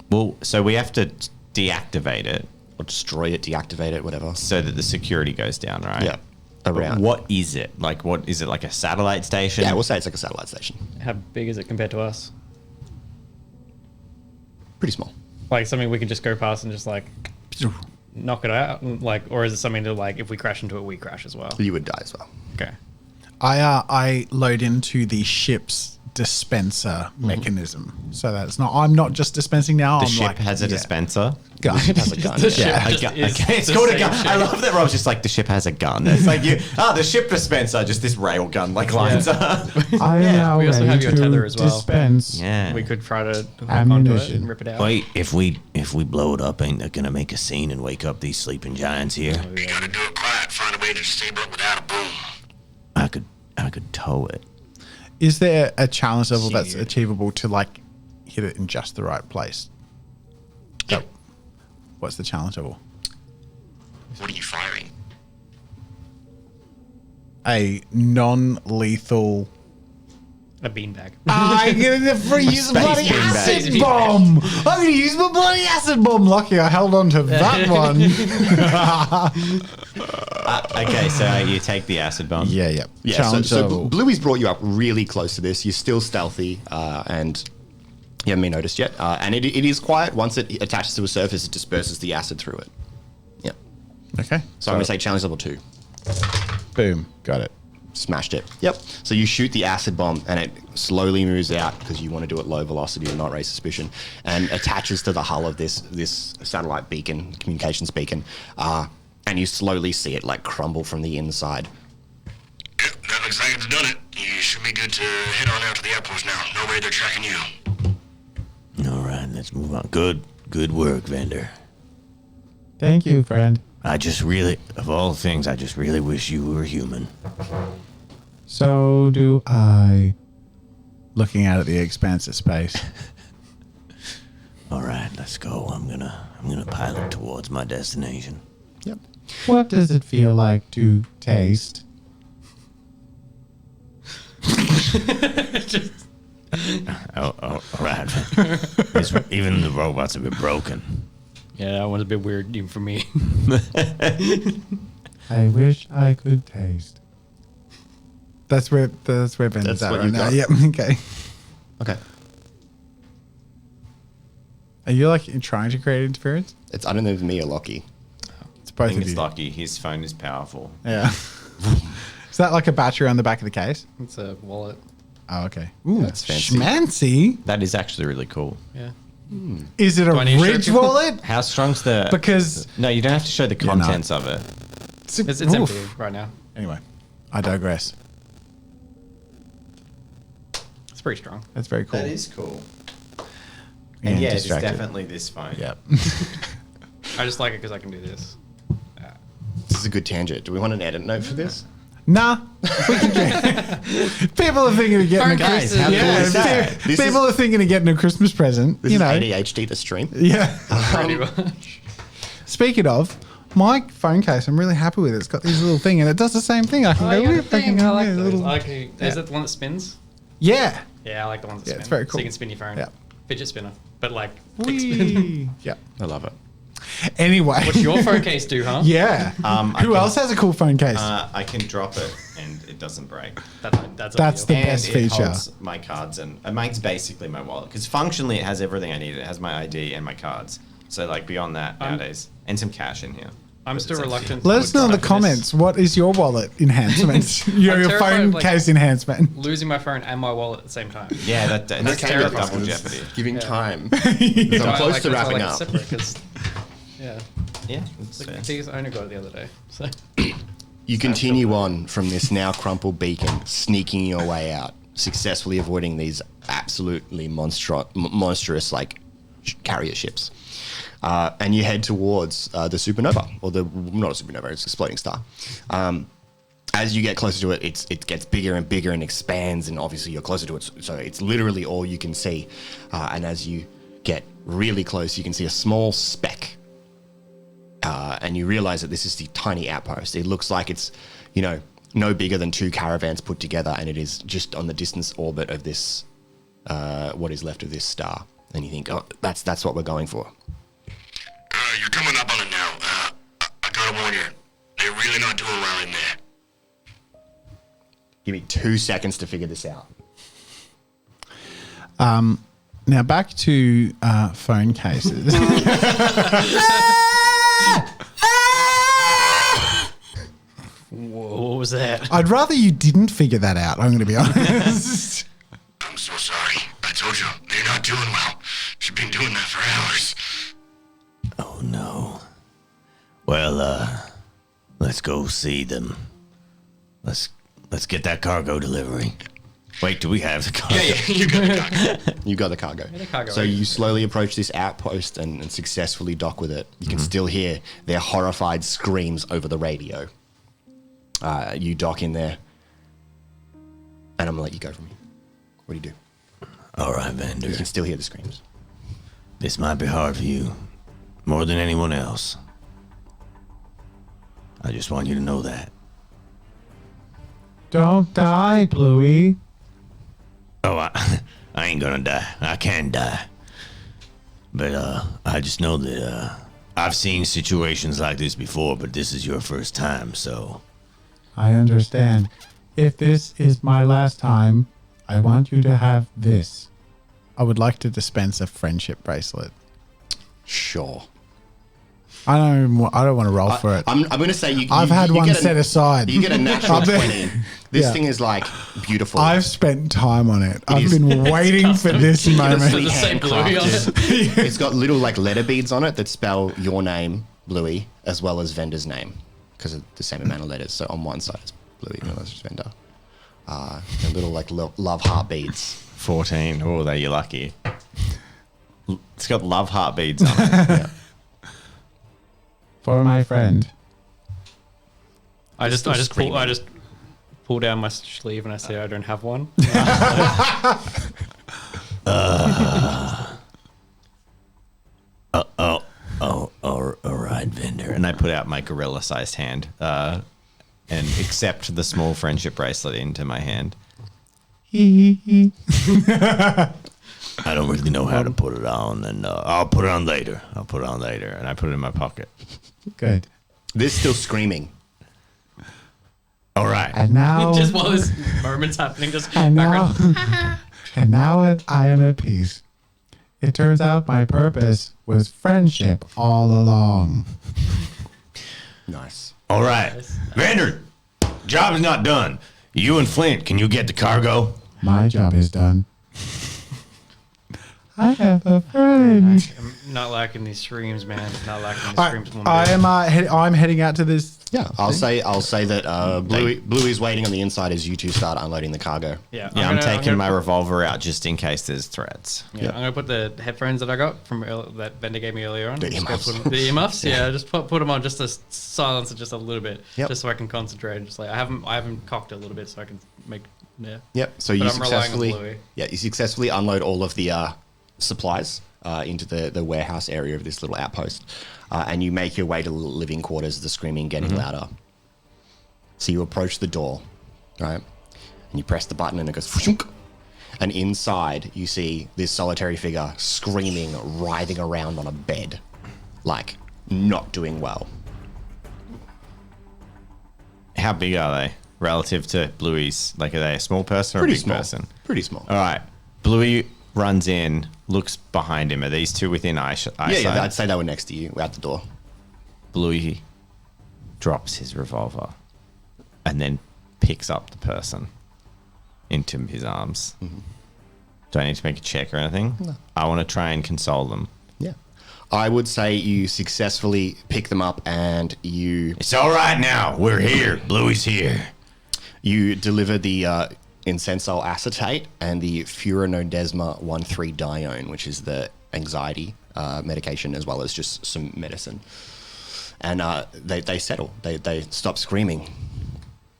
Well, so we have to deactivate it Or destroy it, deactivate it, whatever. so that the security goes down, right? Yeah. But Around. what is it? Like, what is it? Like a satellite station? Yeah, we'll say it's like a satellite station. How big is it compared to us? Pretty small. Like something we can just go past and just like knock it out? Like, or is it something to like if we crash into it, we crash as well? You would die as well. Okay. I load into the ship's dispenser mechanism, so that it's not. I'm not just dispensing now. The I'm ship like, has a dispenser. gun. Has a gun. The ship Yeah, a just gun. is Okay, it's the called a same gun. I shape. love that Rob's just like, the ship has a gun. It's like, the ship dispenser, just this rail gun, like lines up. I am now we also ready have your to tether as well. dispense. Yeah. We could try to hook onto it Ammunition. and rip it out. Wait, if we blow it up, ain't that gonna make a scene and wake up these sleeping giants here? You gotta do it quiet. Find a way to disable it without a boom. I could tow it. Is there a challenge level that's Dude. achievable to like hit it in just the right place? Yep. What's the challenge level? What are you firing? A non-lethal. A beanbag. I'm gonna use a bloody beanbag. acid bomb. I'm gonna use my bloody acid bomb. Lucky I held on to that one. Okay, so you take the acid bomb. Yeah. Yeah, Challenge so level. Bluey's brought you up really close to this. You're still stealthy, and you haven't been noticed yet. And it is quiet. Once it attaches to a surface, it disperses the acid through it. Yeah. Okay. So I'm going to say challenge level 2. Boom. Got it. Smashed it. Yep. So you shoot the acid bomb and it slowly moves out because you want to do it low velocity to not raise suspicion, and attaches to the hull of this satellite beacon, communications beacon, and you slowly see it like crumble from the inside. Yep, that looks like it's done it. You should be good to head on out to the outpost now. No way they're tracking you. All right, let's move on. Good work, Vendor. Thank you, friend. I just really, of all things, I just really wish you were human. So do I. Looking out at the expanse of space. All right, let's go. I'm gonna pilot towards my destination. Yep. What does it feel like to taste? All right. Even the robots are a bit broken. Yeah, that one's a bit weird even for me. I wish I could taste. That's where Ben's That's at what right you now. got. Yep. Okay. Okay. Are you like trying to create interference? I don't know if it's me or Lockie. It's I both think of it's you. lucky. His phone is powerful. Yeah. Is that like a battery on the back of the case? It's a wallet. Oh, okay. Ooh, That's fancy. schmancy. That is actually really cool. Yeah. Is it a Do I need to show Ridge people? wallet? How strong's the? Because No, you don't have to show the You're not. contents of it. It's Oof. empty right now. Anyway, I digress. It's pretty strong. That's very cool. That is cool. Yeah, And yeah, it's distracted. definitely this phone. Yep. I just like it because I can do this. This is a good tangent. Do we want an edit note for this? Nah. We can get, people are thinking of getting a Guys, Christmas. how cool is that? pe- This people are thinking of getting a Christmas present. This You is know. ADHD, the stream. Yeah. Pretty much. Speaking of, my phone case, I'm really happy with it. It's got this little thing, and it does the same thing. I can Oh, go. yeah, the whip, I can thing. go. I like yeah, those. little, I like it. Is it the one that spins? yeah. Yeah, I like the ones that Yeah, spin. it's very So cool. you can spin your phone. Yeah. Fidget spinner. But like, big spin. Whee. Yeah. I love it. Anyway. What's your phone case do, huh? Yeah. I Who can- else has a cool phone case? I can drop it and it doesn't break. That's That's the ideal. best it feature. holds my cards and it makes basically my wallet because functionally it has everything I need. It has my ID and my cards. So like beyond that nowadays, and some cash in here. I'm But still it's empty. reluctant. Let us know in the comments. What is your wallet enhancement? your I'm terrified phone of, like- case enhancement. Losing my phone and my wallet at the same time. Yeah, that's can be terrible. possible. Double It's jeopardy. Giving time. So I'm I close like- to that's why I wrapping like it up. separate, 'cause- yeah. Yeah, that's Like, fair. these I only got it the other day. So You continue on from this now crumpled beacon, sneaking your way out, successfully avoiding these absolutely monstrous like carrier ships. And you head towards the supernova, or not a supernova, it's an exploding star. As you get closer to it, it gets bigger and bigger and expands, and obviously you're closer to it, so it's literally all you can see. And as you get really close, you can see a small speck. And you realize that this is the tiny outpost. It looks like it's, no bigger than 2 caravans put together, and it is just on the distance orbit of this, what is left of this star. And you think, oh, that's what we're going for. You're coming up on it now. I gotta warn you, they're really not doing well in there. Give me 2 seconds to figure this out. Now back to phone cases. whoa, what was that? I'd rather you didn't figure that out. I'm going to be honest. I'm so sorry. I told you, they're not doing well. She's been doing that for hours. Oh no. Well, let's go see them. Let's get that cargo delivery. Wait, do we have the cargo? You got the cargo. You got the cargo. the cargo, So right? you slowly approach this outpost and successfully dock with it. You can still hear their horrified screams over the radio. You dock in there, and I'm gonna let you go from here. What do you do? All right, Vander. You can still hear the screams. This might be hard for you, more than anyone else. I just want you to know that. Don't die, Bluey. Oh, I ain't gonna die. I can die. But, I just know that, I've seen situations like this before, but this is your first time, so... I understand. If this is my last time, I want you to have this. I would like to dispense a friendship bracelet. Sure. I don't want to roll for it. I'm going to say I've had one get set aside. You get a natural I've been- 20. This Yeah. thing is like beautiful. I've spent time on it. I've is- been waiting for this moment. Does it say Bluey on it? It's got little like letter beads on it that spell your name, Bluey, as well as vendor's name, because of the same amount of letters. So on one side it's Bluey, and the other is vendor. And little like love heart beads. 14. Oh, there you're lucky. It's got love heartbeats on it. Yeah. For my friend. I just screaming. pull down my sleeve and I say I don't have one. All right, vendor. And I put out my gorilla-sized hand and accept the small friendship bracelet into my hand. I don't really know how to put it on, and I'll put it on later. And I put it in my pocket. Good. They're still screaming. All right. And now, Just while this moment's happening, just and now, background. and now I am at peace. It turns out my purpose was friendship all along. Nice. All right. Vendor, job is not done. You and Flint, can you get the cargo? My job is done. I have a friend. I'm not liking these streams, man. Not liking these I, streams. One I bit. am. I'm heading out to this. Yeah, I'll say that Bluey's waiting on the inside as you two start unloading the cargo. Yeah, I'm taking my put, revolver out just in case there's threats. Yeah, I'm gonna put the headphones that I got from that vendor gave me earlier on. The Just go earmuffs. put 'em- the earmuffs. Yeah, just put them on just to silence it just a little bit, Yep. just so I can concentrate. Just like I haven't cocked it a little bit, so I can make. Yeah. Yep. So But you I'm relying on Bluey. successfully unload all of the supplies into the warehouse area of this little outpost, and you make your way to the living quarters. The screaming getting louder. So you approach the door, right? And you press the button, and it goes. Whooshunk. And inside, you see this solitary figure screaming, writhing around on a bed, like not doing well. How big are they relative to Bluey's? Like, are they a small person or Pretty a big small. person? Pretty small. All right. Bluey runs in, looks behind him. Are these two within eyesight? Yeah, I'd say they were next to you out the door. Bluey drops his revolver and then picks up the person into his arms. Mm-hmm. Do I need to make a check or anything? No. I want to try and console them. Yeah. I would say you successfully pick them up and you It's all right now. We're here. Bluey's here. deliver the incensol acetate and the furanodesma 1,3-dione, which is the anxiety medication, as well as just some medicine. And they settle. They stop screaming.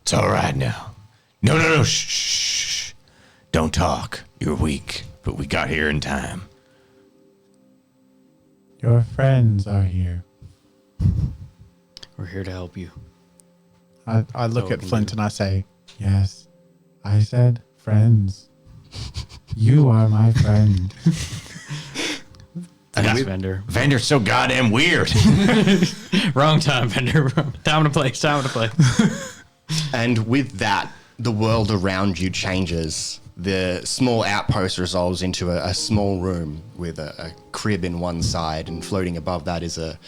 It's all right now. No. Shh. Don't talk. You're weak, but we got here in time. Your friends are here. We're here to help you. I look at Flint and I say, Yes, I said friends. You are my friend. Thanks, vendor. Vendor's so goddamn weird. Wrong time, vendor. Time to play. And with that, the world around you changes. The small outpost resolves into a small room with a crib in one side, and floating above that is a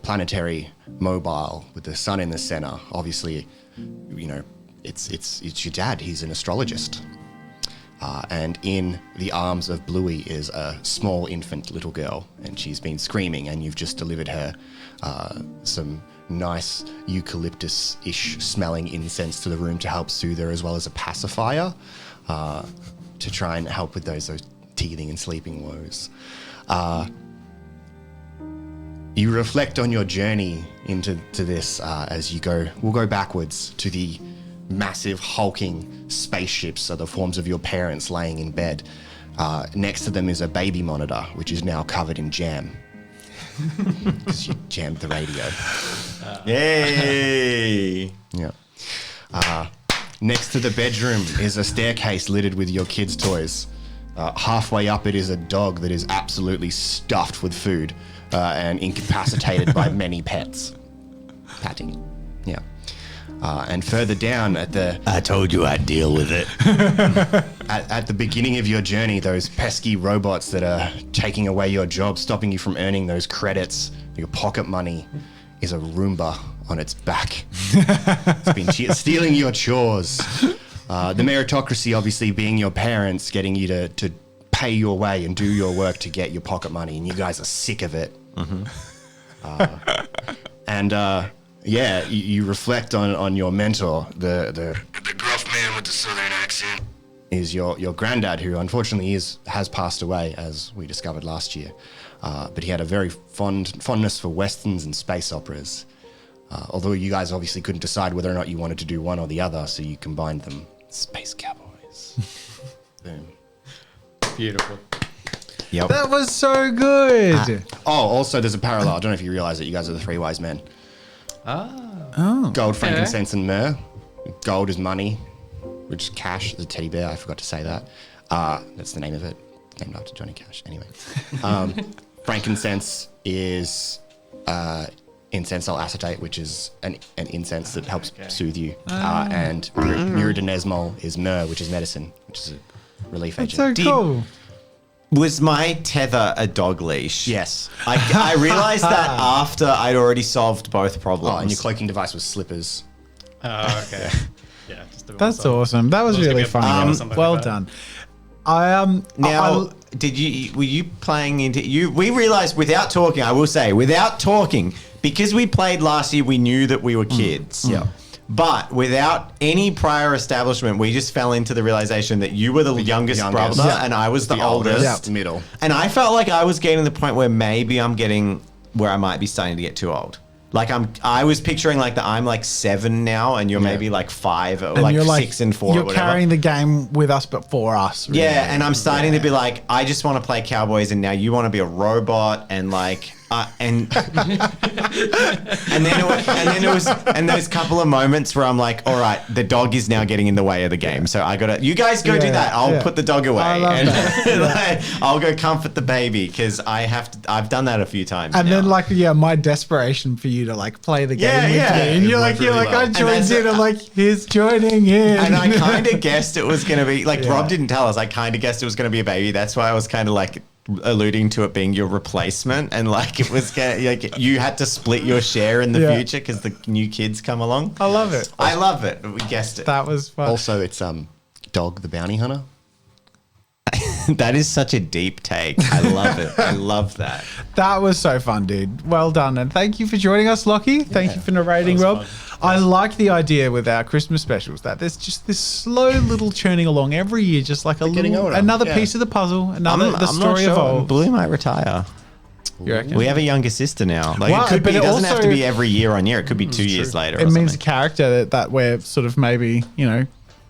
planetary mobile with the sun in the center. Obviously, you know, it's your dad. He's an astrologist. And in the arms of Bluey is a small infant little girl, and she's been screaming, and you've just delivered her some nice eucalyptus-ish smelling incense to the room to help soothe her, as well as a pacifier to try and help with those teething and sleeping woes. You reflect on your journey into this as you go. We'll go backwards to the massive hulking spaceships are the forms of your parents laying in bed. Next to them is a baby monitor, which is now covered in jam. Because you jammed the radio. Yay! Yeah. Next to the bedroom is a staircase littered with your kids' toys. Halfway up it is a dog that is absolutely stuffed with food and incapacitated by many pets. Patty. Yeah. And further down at the... I told you I'd deal with it. At the beginning of your journey, those pesky robots that are taking away your job, stopping you from earning those credits Your pocket money is a Roomba on its back. It's been stealing your chores. The meritocracy, obviously, being your parents, getting you to pay your way and do your work to get your pocket money, and you guys are sick of it. You reflect on your mentor, the gruff man with the southern accent. is your granddad, who unfortunately has passed away, as we discovered last year. But he had a very fondness for westerns and space operas. Although you guys obviously couldn't decide whether or not you wanted to do one or the other, so you combined them. Space Cowboys. Boom. Beautiful. Yep. That was so good. Also, there's a parallel. I don't know if you realize that you guys are the three wise men. Gold, frankincense, and myrrh. Gold is money, which is cash, the teddy bear. I forgot to say that. That's the name of it. It's named after Johnny Cash. Anyway. Frankincense is incensal acetate, which is an incense that helps soothe you. And muridanesmol is myrrh, which is medicine, which is a relief That's agent. so cool. Was my tether a dog leash? Yes. I realized that after I'd already solved both problems. Oh, and your cloaking device was slippers. Oh, okay. Yeah, just That's awesome. That was Those really could be a fun. something Well like that. done. I Now, were you playing into you? We realized without talking, I will say, without talking, because we played last year, we knew that we were kids. Yeah. But without any prior establishment, we just fell into the realization that you were the youngest brother and I was the oldest. Middle. And I felt like I was getting to the point where maybe I'm getting where I might be starting to get too old. Like I was picturing like that I'm like 7 now and you're maybe like 5 or like you're 6 and 4 You're or whatever. carrying the game with us, but for us. Really. Yeah, and I'm starting to be like, I just want to play Cowboys, and now you want to be a robot, and like, and then there's a couple of moments where I'm like, all right, the dog is now getting in the way of the game, so I gotta, you guys go do that. I'll put the dog away, I love that. like, I'll go comfort the baby because I've done that a few times. And now. then like my desperation for you to like play the game with me, and It you're like worked really well. I And joined that's- in. I'm like, he's joining in. And I kind of guessed it was going to be, like, Rob didn't tell us. I kind of guessed it was going to be a baby. That's why I was kind of, like, alluding to it being your replacement. And, like, it was like you had to split your share in the future because the new kids come along. I love it. I love it. We guessed it. That was fun. Also, it's Dog the Bounty Hunter. That is such a deep take. I love it. I love that. That was so fun, dude. Well done. And thank you for joining us, Lockie. Thank you for narrating, Rob. I like the idea with our Christmas specials that there's just this slow little churning along every year, just like another piece of the puzzle, the story evolves. Blue might retire. You reckon? We have a younger sister now. Like Well, it could but be. It it doesn't have to also- be every year on year. It could be 2 years later. It or means a something. character that we're sort of maybe,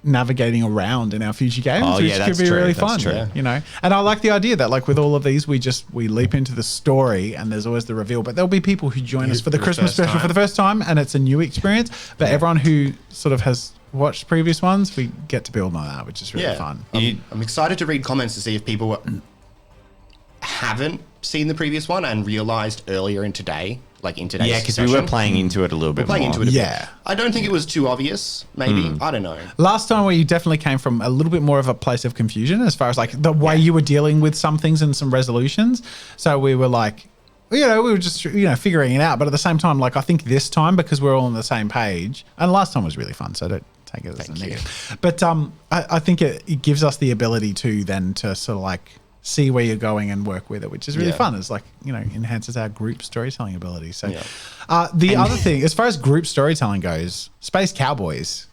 navigating around in our future games, Oh, which yeah, could that's be true. really That's fun, true. And I like the idea that like with all of these, we leap into the story and there's always the reveal, but there'll be people who join us for the Christmas special for the first time and it's a new experience, but everyone who sort of has watched previous ones, we get to build on that, which is really fun. I'm excited to read comments to see if people haven't seen the previous one and realized earlier in today's Yeah, because we were session. playing into it a little bit Playing more. into it a Yeah. bit. I don't think it was too obvious, maybe. I don't know. Last time we definitely came from a little bit more of a place of confusion as far as like the way you were dealing with some things and some resolutions. So we were like, we were just, figuring it out. But at the same time, like I think this time, because we're all on the same page, and last time was really fun, so don't take it as a negative. But I think it gives us the ability to then to sort of like see where you're going and work with it, which is really fun. It's like, enhances our group storytelling ability. So the other thing, as far as group storytelling goes, Space Cowboys.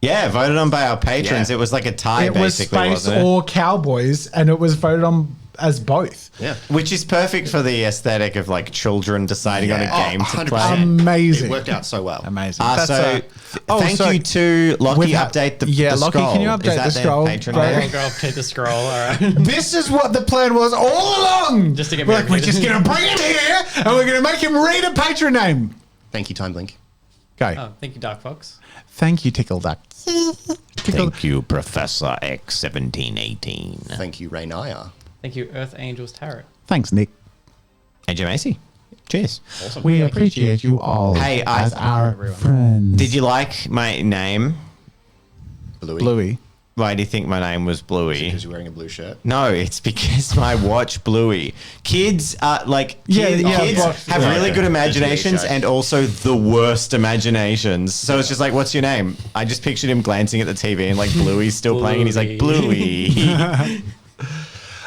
Yeah, voted on by our patrons. Yeah. It was like a tie, It was basically, Space wasn't it? or Cowboys, and it was voted on as both. Yeah. Which is perfect for the aesthetic of like children deciding on a game to 100%. play. Amazing. It worked out so well. Amazing. Thank you to Lockie. Update the Lockie, scroll. can you Is update that the their scroll? patron Right. name? I'll go update the scroll. All right. This is what the plan was all along. Just to get we're me just going to bring him here, and we're going to make him read a patron name. Thank you, Time Blink. Go. Oh, thank you, Dark Fox. Thank you, Tickle Duck. Thank you, Professor X1718. Thank you, Ray Naya. Thank you, Earth Angels Tarot. Thanks, Nick. AJ Macy. Cheers. We appreciate you all Hey, as our friends. Did you like my name? Bluey. Bluey. Why do you think my name was Bluey? Because you're wearing a blue shirt. No, it's because I watch Bluey. Kids are kids have really good imaginations and also the worst imaginations. So it's just like, what's your name? I just pictured him glancing at the TV and like Bluey's still playing and he's like, Bluey.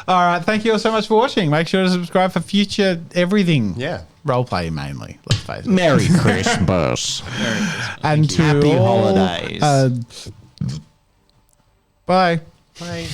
All right. Thank you all so much for watching. Make sure to subscribe for future everything. Yeah. Roleplay mainly. Let's face it. Merry Christmas. And to Happy all, holidays. Bye. Bye.